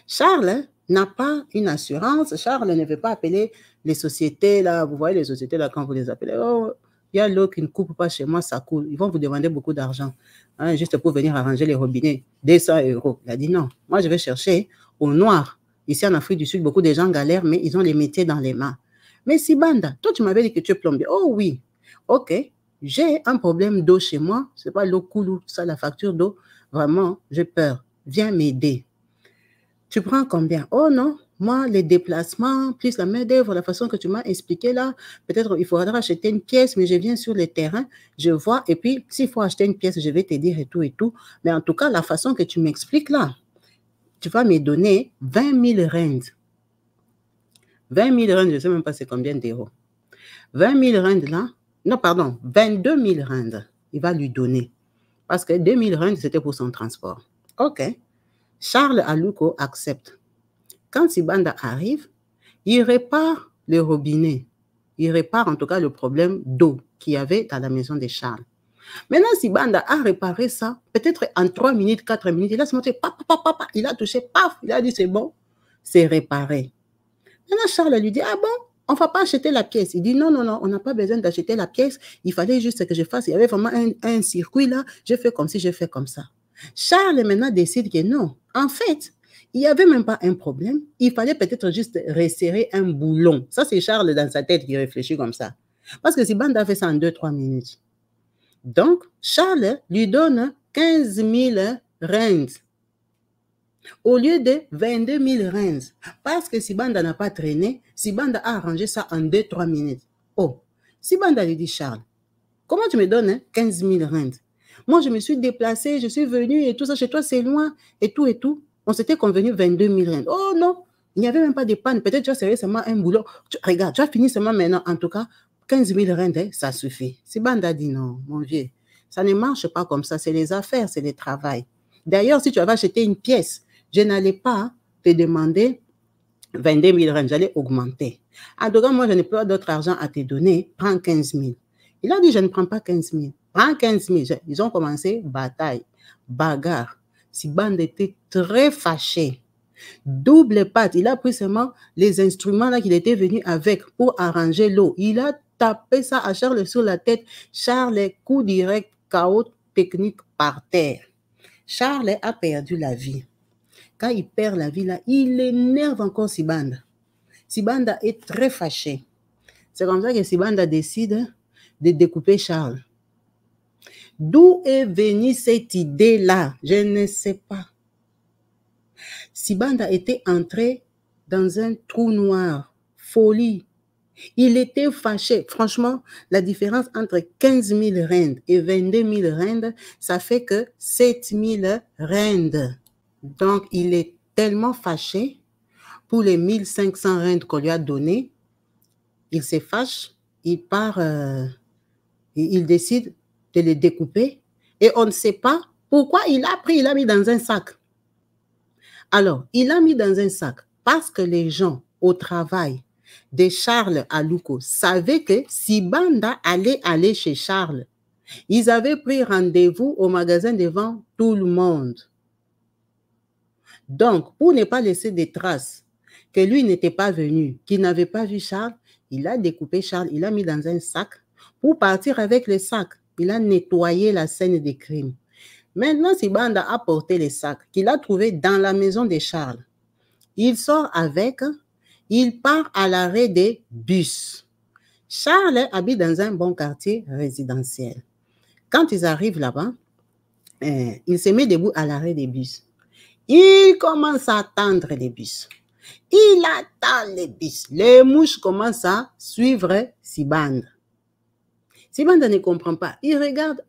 Charles n'a pas une assurance. Charles ne veut pas appeler les sociétés, là. Vous voyez les sociétés, là, quand vous les appelez. Oh, il y a l'eau qui ne coupe pas chez moi, ça coule. Ils vont vous demander beaucoup d'argent, hein, juste pour venir arranger les robinets. 200 €. Il a dit non. Moi, je vais chercher au noir. Ici, en Afrique du Sud, beaucoup de gens galèrent, mais ils ont les métiers dans les mains. Mais Sibanda, toi, tu m'avais dit que tu es plombier. Oh oui. OK. J'ai un problème d'eau chez moi. Ce n'est pas l'eau coule ou ça, la facture d'eau. Vraiment, j'ai peur. Viens m'aider. Tu prends combien? Oh non, moi, les déplacements, plus la main-d'œuvre, la façon que tu m'as expliqué là, peut-être il faudra acheter une pièce, mais je viens sur le terrain, je vois, et puis s'il faut acheter une pièce, je vais te dire et tout et tout. Mais en tout cas, la façon que tu m'expliques là, tu vas me donner 20 000 rand. 20 000 rand, je ne sais même pas c'est combien d'euros. 20 000 rand là, non, pardon, 22 000 rand, il va lui donner. Parce que 2 000 rand, c'était pour son transport. OK. Charles Aluko accepte. Quand Sibanda arrive, il répare le robinet. Il répare en tout cas le problème d'eau qu'il y avait dans la maison de Charles. Maintenant, Sibanda a réparé ça, peut-être en 3 minutes, 4 minutes. Il a se montré, papa, il a touché, paf, il a dit c'est bon, c'est réparé. Maintenant, Charles lui dit, ah bon, on ne va pas acheter la pièce. Il dit, non, on n'a pas besoin d'acheter la pièce. Il fallait juste que je fasse. Il y avait vraiment un circuit là. Je fais comme si, je fais comme ça. Charles maintenant décide que non. En fait, il n'y avait même pas un problème. Il fallait peut-être juste resserrer un boulon. Ça, c'est Charles dans sa tête qui réfléchit comme ça. Parce que Sibanda a fait ça en 2-3 minutes. Donc, Charles lui donne 15 000 rands au lieu de 22 000 rands. Parce que Sibanda n'a pas traîné, Sibanda a arrangé ça en 2-3 minutes. Oh, Sibanda lui dit, Charles, comment tu me donnes 15 000 rands? Moi, je me suis déplacée, je suis venue et tout ça, chez toi, c'est loin et tout et tout. On s'était convenu 22 000 rands. Oh non, il n'y avait même pas de panne. Peut-être tu as serré seulement un boulot. Regarde, tu as fini seulement maintenant. En tout cas, 15 000 rands, ça suffit. Sibanda dit non, mon vieux. Ça ne marche pas comme ça. C'est les affaires, c'est le travail. D'ailleurs, si tu avais acheté une pièce, je n'allais pas te demander 22 000 rands. J'allais augmenter. En tout cas, moi, je n'ai pas d'autre argent à te donner. Prends 15 000. Il a dit, je ne prends pas 15 000. Prends 15 000. Ils ont commencé bataille, bagarre. Sibanda était très fâché. Double patte. Il a pris seulement les instruments là qu'il était venu avec pour arranger l'eau. Il a tapé ça à Charles sur la tête. Charles, coup direct, chaos technique par terre. Charles a perdu la vie. Quand il perd la vie là, il énerve encore Sibanda. Sibanda est très fâché. C'est comme ça que Sibanda décide de découper Charles. D'où est venue cette idée-là? Je ne sais pas. Sibanda était entré dans un trou noir. Folie. Il était fâché. Franchement, la différence entre 15 000 rands et 22 000 rands, ça fait que 7 000 rands. Donc, il est tellement fâché pour les 1500 rands qu'on lui a donnés. Il se fâche, il part, il décide de les découper et on ne sait pas pourquoi il a mis dans un sac. Alors, il a mis dans un sac parce que les gens au travail de Charles Aluko savaient que Sibanda allait aller chez Charles. Ils avaient pris rendez-vous au magasin devant tout le monde. Donc, pour ne pas laisser des traces que lui n'était pas venu, qu'il n'avait pas vu Charles, il a découpé Charles, il l'a mis dans un sac pour partir avec le sac. Il a nettoyé la scène des crimes. Maintenant, Sibanda a porté les sacs qu'il a trouvés dans la maison de Charles. Il sort avec, il part à l'arrêt des bus. Charles habite dans un bon quartier résidentiel. Quand ils arrivent là-bas, il se met debout à l'arrêt des bus. Il commence à attendre les bus. Il attend les bus. Les mouches commencent à suivre Sibanda. Sibanda ne comprend pas. Il regarde,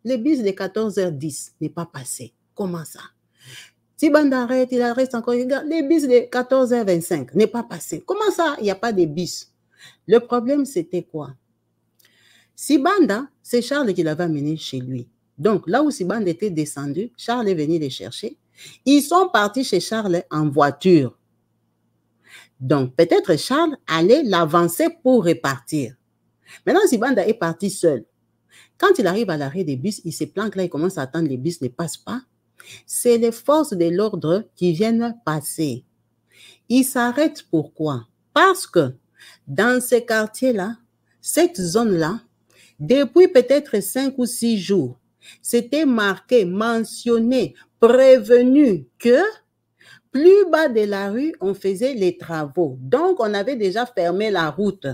le bus de 14h10 n'est pas passé. Comment ça? Sibanda arrête, il reste encore, le bus de 14h25 n'est pas passé. Comment ça, il n'y a pas de bus? Le problème, c'était quoi? Sibanda, c'est Charles qui l'avait amené chez lui. Donc, là où Sibanda était descendu, Charles est venu les chercher. Ils sont partis chez Charles en voiture. Donc, peut-être Charles allait l'avancer pour repartir. Maintenant, Sibanda est parti seul. Quand il arrive à l'arrêt des bus, il se planque là, il commence à attendre, les bus ne passent pas. C'est les forces de l'ordre qui viennent passer. Il s'arrête pourquoi? Parce que dans ces quartiers-là, cette zone-là, depuis peut-être 5 ou 6 jours, c'était marqué, mentionné, prévenu que plus bas de la rue, on faisait les travaux. Donc, on avait déjà fermé la route.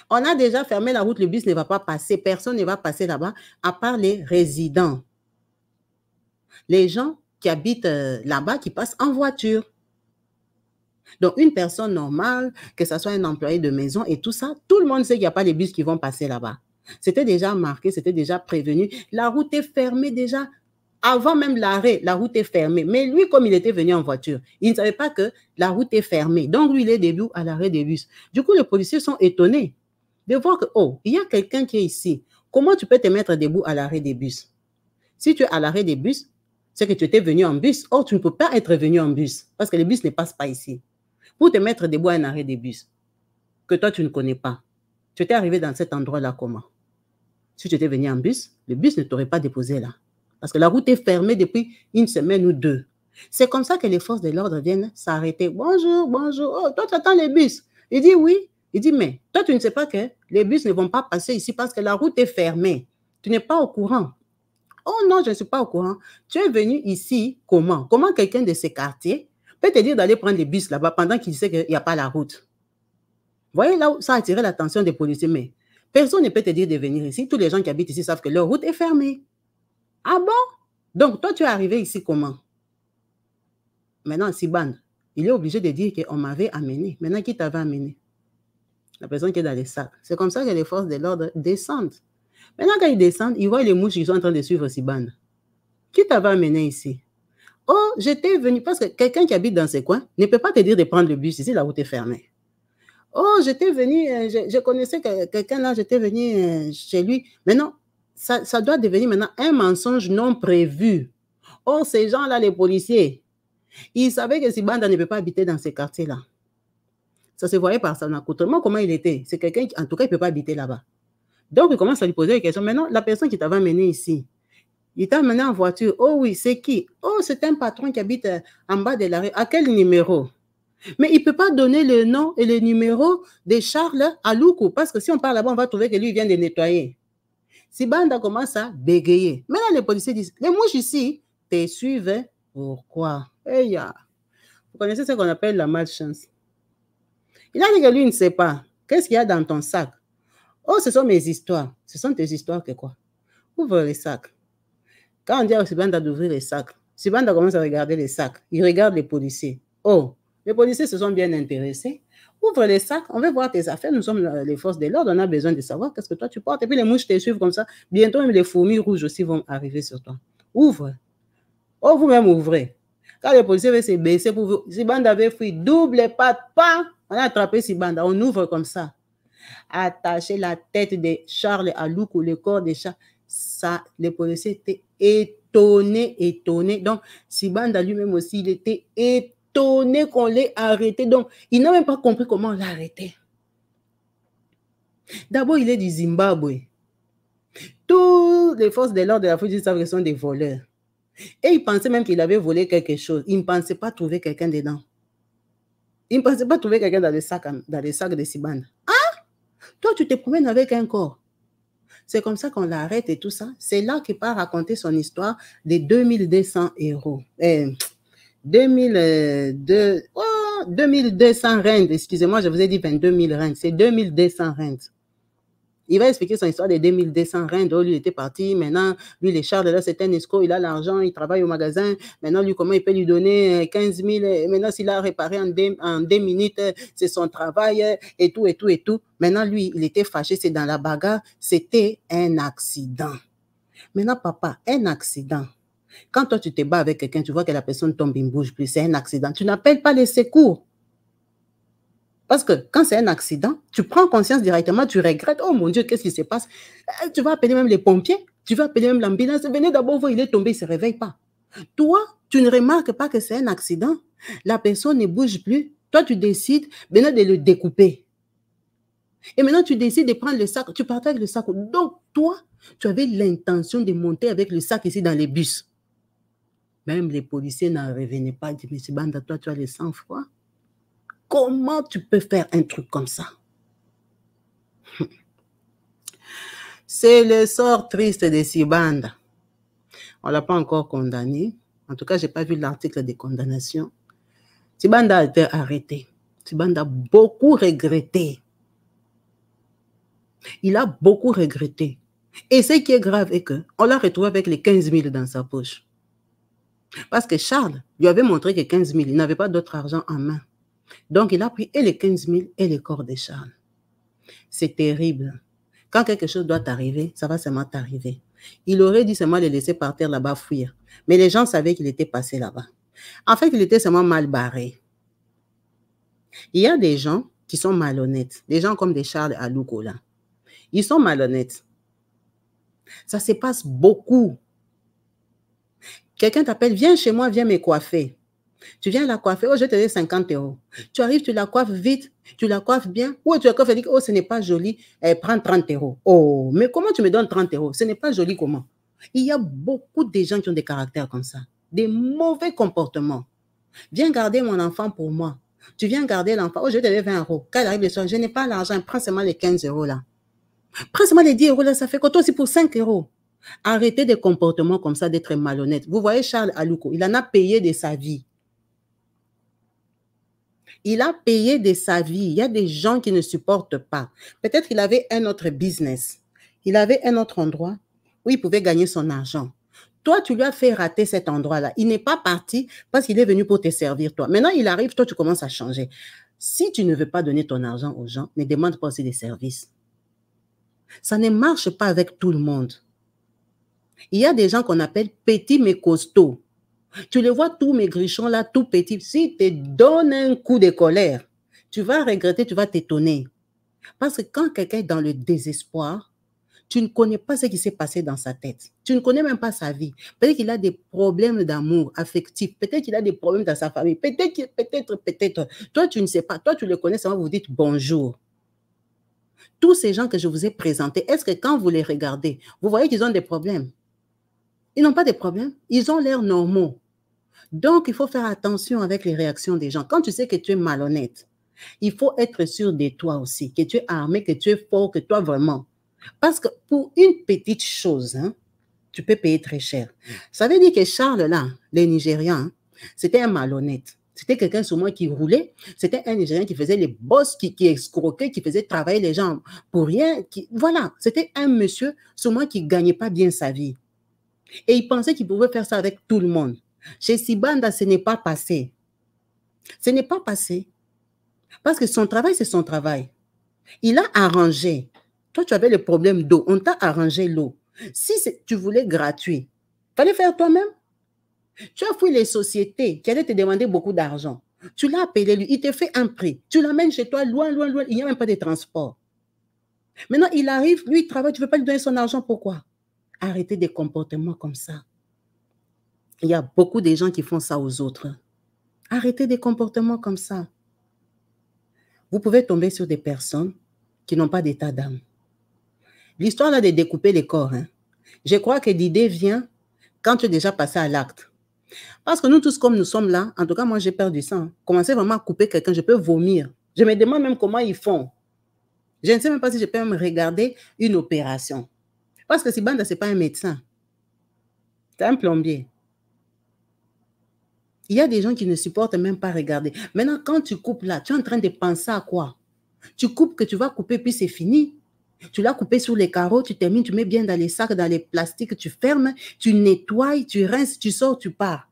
On a déjà fermé la route, le bus ne va pas passer. Personne ne va passer là-bas, à part les résidents. Les gens qui habitent là-bas, qui passent en voiture. Donc, une personne normale, que ce soit un employé de maison et tout ça, tout le monde sait qu'il n'y a pas les bus qui vont passer là-bas. C'était déjà marqué, c'était déjà prévenu. La route est fermée déjà. Avant même l'arrêt, la route est fermée. Mais lui, comme il était venu en voiture, il ne savait pas que la route est fermée. Donc, lui, il est debout à l'arrêt des bus. Du coup, les policiers sont étonnés de voir que, oh, il y a quelqu'un qui est ici. Comment tu peux te mettre debout à l'arrêt des bus? Si tu es à l'arrêt des bus, c'est que tu étais venu en bus. Or, tu ne peux pas être venu en bus parce que les bus ne passent pas ici. Pour te mettre debout à un arrêt des bus que toi, tu ne connais pas, tu étais arrivé dans cet endroit-là comment? Si tu étais venu en bus, le bus ne t'aurait pas déposé là. Parce que la route est fermée depuis 1 semaine ou 2. C'est comme ça que les forces de l'ordre viennent s'arrêter. Bonjour, bonjour. Oh, toi, tu attends les bus. Il dit oui. Il dit, mais toi, tu ne sais pas que les bus ne vont pas passer ici parce que la route est fermée. Tu n'es pas au courant. Oh non, je ne suis pas au courant. Tu es venu ici comment? Comment quelqu'un de ces quartiers peut te dire d'aller prendre les bus là-bas pendant qu'il sait qu'il n'y a pas la route? Vous voyez là où ça a attiré l'attention des policiers. Mais personne ne peut te dire de venir ici. Tous les gens qui habitent ici savent que leur route est fermée. Ah bon? Donc, toi, tu es arrivé ici comment? Maintenant, Sibanda, il est obligé de dire qu'on m'avait amené. Maintenant, qui t'avait amené? La personne qui est dans les sacs. C'est comme ça que les forces de l'ordre descendent. Maintenant, quand ils descendent, ils voient les mouches qui sont en train de suivre Sibanda. Qui t'avait amené ici? Oh, j'étais venu, parce que quelqu'un qui habite dans ces coins ne peut pas te dire de prendre le bus ici, la route est fermée. Oh, j'étais venu, je connaissais quelqu'un là, j'étais venu chez lui. Maintenant, ça doit devenir maintenant un mensonge non prévu. Or, ces gens-là, les policiers, ils savaient que Sibanda ne peut pas habiter dans ces quartiers-là. Ça se voyait par son accoutrement, comment il était. C'est quelqu'un qui, en tout cas, il ne peut pas habiter là-bas. Donc, il commence à lui poser des questions. Maintenant, la personne qui t'avait amené ici, il t'a amené en voiture. Oh oui, c'est qui? Oh, c'est un patron qui habite en bas de l'arrêt. À quel numéro? Mais il ne peut pas donner le nom et le numéro de Charles à Loukou, parce que si on parle là-bas, on va trouver que lui vient de nettoyer. Sibanda commence à bégayer. Maintenant, les policiers disent, les mouches ici te suivent. Pourquoi? Hey, vous connaissez ce qu'on appelle la malchance. Il a dit que lui ne sait pas. Qu'est-ce qu'il y a dans ton sac? Oh, ce sont mes histoires. Ce sont tes histoires que quoi? Ouvre les sacs. Quand on dit à Sibanda d'ouvrir les sacs, Sibanda commence à regarder les sacs. Il regarde les policiers. Oh, les policiers se sont bien intéressés. Ouvre les sacs, on veut voir tes affaires. Nous sommes les forces de l'ordre, on a besoin de savoir qu'est-ce que toi tu portes. Et puis les mouches te suivent comme ça. Bientôt, même les fourmis rouges aussi vont arriver sur toi. Ouvre. Oh, vous-même ouvrez. Quand les policiers veulent se baisser pour vous, Sibanda avait fui, double patte, pas. On a attrapé Sibanda, on ouvre comme ça. Attacher la tête de Charles à Loukou, le corps de Charles. Ça, les policiers étaient étonnés. Donc, Sibanda lui-même aussi, il était étonné qu'on l'ait arrêté. Donc, il n'a même pas compris comment on l'a arrêté. D'abord, il est du Zimbabwe. Toutes les forces de l'ordre de l'Afrique du Sud sont des voleurs. Et il pensait même qu'il avait volé quelque chose. Il ne pensait pas trouver quelqu'un dedans. Il ne pensait pas trouver quelqu'un dans les sacs de Sibanda. Ah! Toi, tu te promènes avec un corps. C'est comme ça qu'on l'arrête et tout ça. C'est là qu'il part raconter son histoire de 2200 euros. 2200 rentes. Excusez-moi, je vous ai dit 22 000 rentes. C'est 2200 rentes. Il va expliquer son histoire des 2200 reins. Lui, il était parti. Maintenant, lui, les Charles, là, c'est un escroc. Il a l'argent, il travaille au magasin. Maintenant, lui, comment il peut lui donner 15 000? Maintenant, s'il a réparé en 2 minutes, c'est son travail et tout, et tout, et tout. Maintenant, lui, il était fâché. C'est dans la bagarre. C'était un accident. Maintenant, papa, un accident. Quand toi, tu te bats avec quelqu'un, tu vois que la personne tombe, il ne bouge plus. C'est un accident. Tu n'appelles pas les secours. Parce que quand c'est un accident, tu prends conscience directement, tu regrettes. Oh mon Dieu, qu'est-ce qui se passe? Tu vas appeler même les pompiers, tu vas appeler même l'ambulance. Venez d'abord voir, il est tombé, il ne se réveille pas. Toi, tu ne remarques pas que c'est un accident. La personne ne bouge plus. Toi, tu décides maintenant de le découper. Et maintenant, tu décides de prendre le sac. Tu partages le sac. Donc, toi, tu avais l'intention de monter avec le sac ici dans les bus. Même les policiers n'en revenaient pas. Ils disaient, M. Banda, toi, tu as le sang-froid. Comment tu peux faire un truc comme ça? C'est le sort triste de Sibanda. On ne l'a pas encore condamné. En tout cas, je n'ai pas vu l'article de condamnation. Sibanda a été arrêté. Sibanda a beaucoup regretté. Il a beaucoup regretté. Et ce qui est grave est qu'on l'a retrouvé avec les 15 000 dans sa poche. Parce que Charles lui avait montré que 15 000, il n'avait pas d'autre argent en main. Donc, il a pris et les 15 000 et le corps de Charles. C'est terrible. Quand quelque chose doit t'arriver, ça va seulement t'arriver. Il aurait dû seulement le laisser par terre là-bas fuir. Mais les gens savaient qu'il était passé là-bas. En fait, il était seulement mal barré. Il y a des gens qui sont malhonnêtes. Des gens comme des Charles Alouko là. Ils sont malhonnêtes. Ça se passe beaucoup. Quelqu'un t'appelle, viens chez moi, viens me coiffer. Tu viens la coiffer, oh, je te donne 50 €. Tu arrives, tu la coiffes vite, tu la coiffes bien. Ou tu la coiffes et dis, oh, ce n'est pas joli, prends 30 €. Oh, mais comment tu me donnes 30 €? Ce n'est pas joli comment? Il y a beaucoup de gens qui ont des caractères comme ça, des mauvais comportements. Viens garder mon enfant pour moi. Tu viens garder l'enfant, oh, je te donne 20 €. Quand il arrive le soir, je n'ai pas l'argent, prends seulement les 15 € là. Prends seulement les 10 € là, ça fait quoi? Toi aussi pour 5 €. Arrêtez des comportements comme ça, d'être malhonnête. Vous voyez Charles Alouko, il en a payé de sa vie. Il a payé de sa vie. Il y a des gens qui ne supportent pas. Peut-être qu'il avait un autre business. Il avait un autre endroit où il pouvait gagner son argent. Toi, tu lui as fait rater cet endroit-là. Il n'est pas parti parce qu'il est venu pour te servir, toi. Maintenant, il arrive, toi, tu commences à changer. Si tu ne veux pas donner ton argent aux gens, ne demande pas aussi des services. Ça ne marche pas avec tout le monde. Il y a des gens qu'on appelle petits mais costauds. Tu les vois tous maigrichons là, tout petits. S'ils te donnent un coup de colère, tu vas regretter, tu vas t'étonner. Parce que quand quelqu'un est dans le désespoir, tu ne connais pas ce qui s'est passé dans sa tête. Tu ne connais même pas sa vie. Peut-être qu'il a des problèmes d'amour affectif. Peut-être qu'il a des problèmes dans sa famille. Peut-être. Toi, tu ne sais pas. Toi, tu le connais seulement, vous dites bonjour. Tous ces gens que je vous ai présentés, est-ce que quand vous les regardez, vous voyez qu'ils ont des problèmes? Ils n'ont pas de problèmes. Ils ont l'air normaux. Donc, il faut faire attention avec les réactions des gens. Quand tu sais que tu es malhonnête, il faut être sûr de toi aussi, que tu es armé, que tu es fort, que toi vraiment. Parce que pour une petite chose, hein, tu peux payer très cher. Ça veut dire que Charles, là, le Nigérian, hein, c'était un malhonnête. C'était quelqu'un sur moi qui roulait. C'était un Nigérian qui faisait les boss, qui escroquait, qui faisait travailler les gens pour rien. Voilà, c'était un monsieur sur moi qui ne gagnait pas bien sa vie. Et il pensait qu'il pouvait faire ça avec tout le monde. Chez Sibanda, ce n'est pas passé. Ce n'est pas passé. Parce que son travail, c'est son travail. Il a arrangé. Toi, tu avais le problème d'eau. On t'a arrangé l'eau. Si tu voulais gratuit, il fallait faire toi-même. Tu as fouillé les sociétés qui allaient te demander beaucoup d'argent. Tu l'as appelé lui. Il te fait un prix. Tu l'amènes chez toi, loin, loin, loin. Il n'y a même pas de transport. Maintenant, il arrive, lui, il travaille. Tu ne veux pas lui donner son argent. Pourquoi? Arrêtez des comportements comme ça. Il y a beaucoup de gens qui font ça aux autres. Arrêtez des comportements comme ça. Vous pouvez tomber sur des personnes qui n'ont pas d'état d'âme. L'histoire là de découper les corps, hein, je crois que l'idée vient quand tu es déjà passé à l'acte. Parce que nous tous comme nous sommes là, en tout cas moi j'ai perdu ça, hein, commencer vraiment à couper quelqu'un, je peux vomir. Je me demande même comment ils font. Je ne sais même pas si je peux même regarder une opération. Parce que Sibanda, ce n'est pas un médecin. C'est un plombier. Il y a des gens qui ne supportent même pas regarder. Maintenant, quand tu coupes là, tu es en train de penser à quoi? Tu coupes que tu vas couper, puis c'est fini. Tu l'as coupé sur les carreaux, tu termines, tu mets bien dans les sacs, dans les plastiques, tu fermes, tu nettoies, tu rinces, tu sors, tu pars.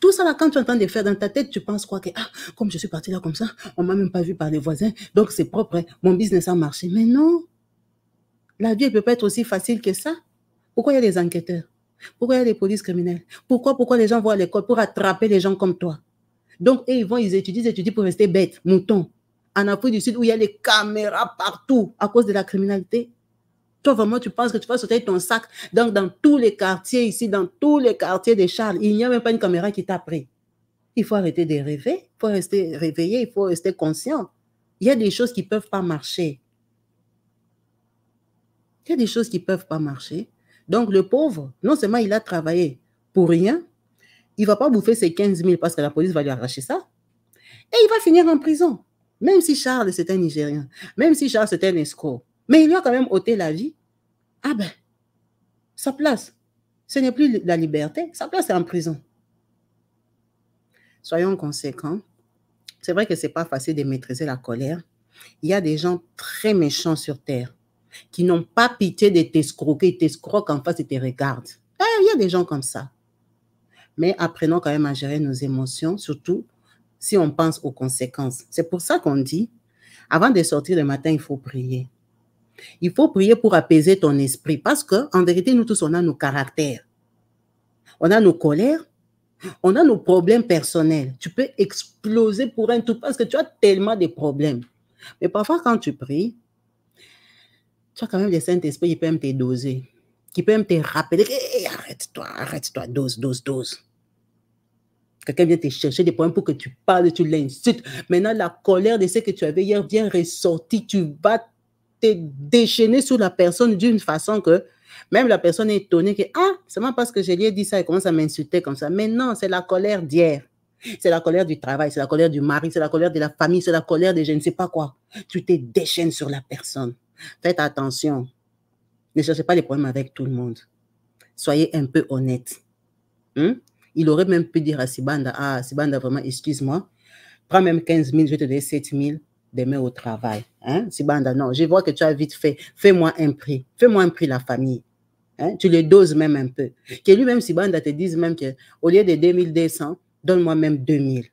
Tout ça là, quand tu es en train de faire dans ta tête, tu penses quoi que, comme je suis partie là comme ça, on ne m'a même pas vu par les voisins, donc c'est propre, hein, mon business a marché. Mais non, la vie ne peut pas être aussi facile que ça. Pourquoi il y a des enquêteurs? Pourquoi il y a des polices criminelles? Pourquoi les gens vont à l'école pour attraper les gens comme toi? Donc, ils étudient pour rester bêtes, moutons. En Afrique du Sud, où il y a les caméras partout à cause de la criminalité. Toi, vraiment, tu penses que tu vas sauter ton sac dans tous les quartiers ici, dans tous les quartiers de Charles. Il n'y a même pas une caméra qui t'a pris. Il faut arrêter de rêver. Il faut rester réveillé. Il faut rester conscient. Il y a des choses qui ne peuvent pas marcher. Il y a des choses qui ne peuvent pas marcher. Donc, le pauvre, non seulement il a travaillé pour rien, il ne va pas bouffer ses 15 000 parce que la police va lui arracher ça. Et il va finir en prison. Même si Charles, c'est un Nigérien. Même si Charles, c'est un escroc. Mais il lui a quand même ôté la vie. Ah ben, sa place, ce n'est plus la liberté. Sa place est en prison. Soyons conséquents. C'est vrai que ce n'est pas facile de maîtriser la colère. Il y a des gens très méchants sur terre qui n'ont pas pitié de t'escroquer. Ils t'escroquent en face et te regardent. Il y a des gens comme ça. Mais apprenons quand même à gérer nos émotions, surtout si on pense aux conséquences. C'est pour ça qu'on dit, avant de sortir le matin, il faut prier. Il faut prier pour apaiser ton esprit parce qu'en vérité, nous tous, on a nos caractères. On a nos colères, on a nos problèmes personnels. Tu peux exploser pour un tout parce que tu as tellement de problèmes. Mais parfois, quand tu pries, tu as quand même le Saint-Esprit qui peut même te doser, qui peut même te rappeler hey, arrête-toi, dose. Quelqu'un vient te chercher des problèmes pour que tu parles, tu l'insultes. Maintenant, la colère de ce que tu avais hier vient ressortir. Tu vas te déchaîner sur la personne d'une façon que même la personne est étonnée que seulement parce que je lui ai dit ça, elle commence à m'insulter comme ça. Mais non, c'est la colère d'hier. C'est la colère du travail, c'est la colère du mari, c'est la colère de la famille, c'est la colère de je ne sais pas quoi. Tu te déchaînes sur la personne. Faites attention. Ne cherchez pas les problèmes avec tout le monde. Soyez un peu honnête. Il aurait même pu dire à Sibanda, Sibanda, vraiment, excuse-moi, prends même 15 000, je vais te donner 7 000 demain au travail. Sibanda, non, je vois que tu as vite fait. Fais-moi un prix, la famille. Tu les doses même un peu. Que lui-même, Sibanda, te dise même qu'au lieu de 2200, donne-moi même 2000.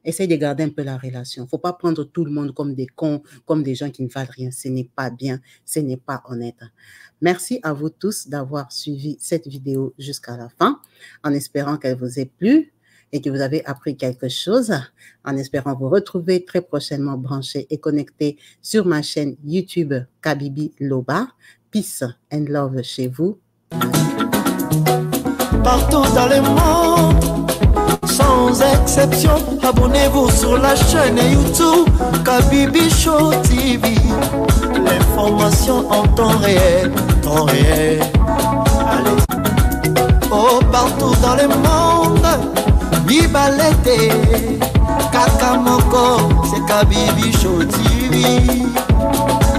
Essaye de garder un peu la relation. Il ne faut pas prendre tout le monde comme des cons, comme des gens qui ne valent rien. Ce n'est pas bien, ce n'est pas honnête. Merci à vous tous d'avoir suivi cette vidéo jusqu'à la fin, en espérant qu'elle vous ait plu et que vous avez appris quelque chose, en espérant vous retrouver très prochainement branchés et connectés sur ma chaîne YouTube Kabibi Loba. Peace and love chez vous. Partout dans le monde, sans exception, abonnez-vous sur la chaîne YouTube Kabibi Show TV. L'information en temps réel, Allez. Oh, partout dans le monde, Bibalete, Kakamoko, c'est Kabibi Show TV.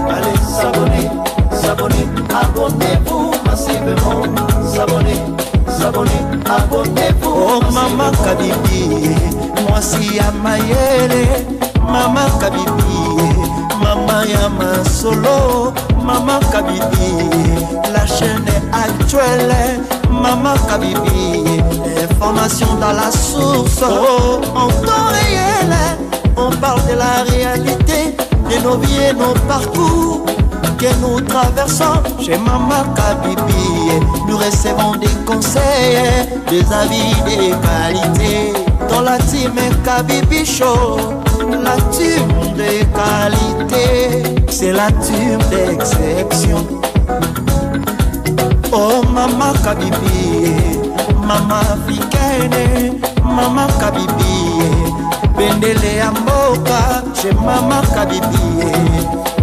Allez, s'abonner, abonnez-vous massivement, s'abonner, abonnez-vous. Oh, Maman Kabibi, moi si à Mayele, Maman Kabibi, Maman Yama Solo, Maman Kabibi, la chaîne est actuelle, Maman Kabibi, information dans la source, oh, en temps réel, on parle de la réalité, de nos vies et nos parcours que nous traversons chez Maman Kabibi. Nous recevons des conseils, des avis, des qualités. Dans la team Kabibi Show, la team de qualité, c'est la team d'exception. Oh Maman Kabibi, Maman africaine, Maman Kabibi, Bendele Amboka, chez Maman Kabibi.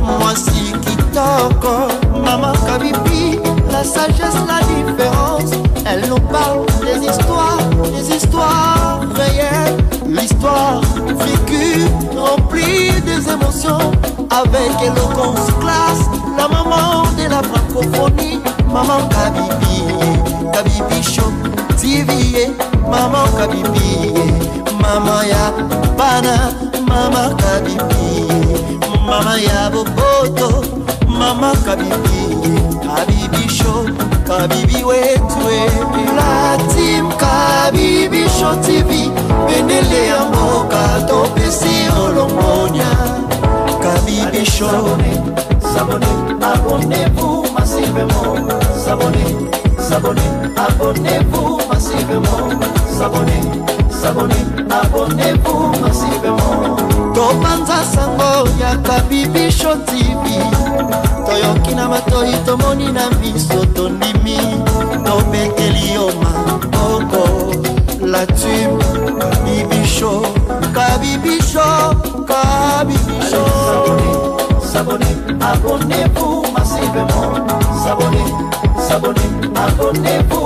Moi si Kitoko, Maman Kabibi, la sagesse, la différence. Elle nous parle des histoires réelles, l'histoire vécue, remplie des émotions, avec éloquence, classe, la maman de la francophonie, Maman Kabibi, Kabibi Show TV, Maman Kabibi, Maman ya Bana. Mama Kabibi, Mama Yaboboto, Mama Kabibi, Kabibi Show, Kabibi Wetwe, la team Kabibi Show TV, Benele Amboka, Topesi Olomonia, Kabibi Show. Abonnez-vous massivement, abonnez-vous massivement, abonnez-vous massivement. Topanza sango ya Kabibi Show TV, toyokina matoi tomoni na miso tondimi, tobeteli yoma oko la team Kabibi Show, Kabibi Show, Kabibi Show. Abonnez-vous massivement, abonnez-vous.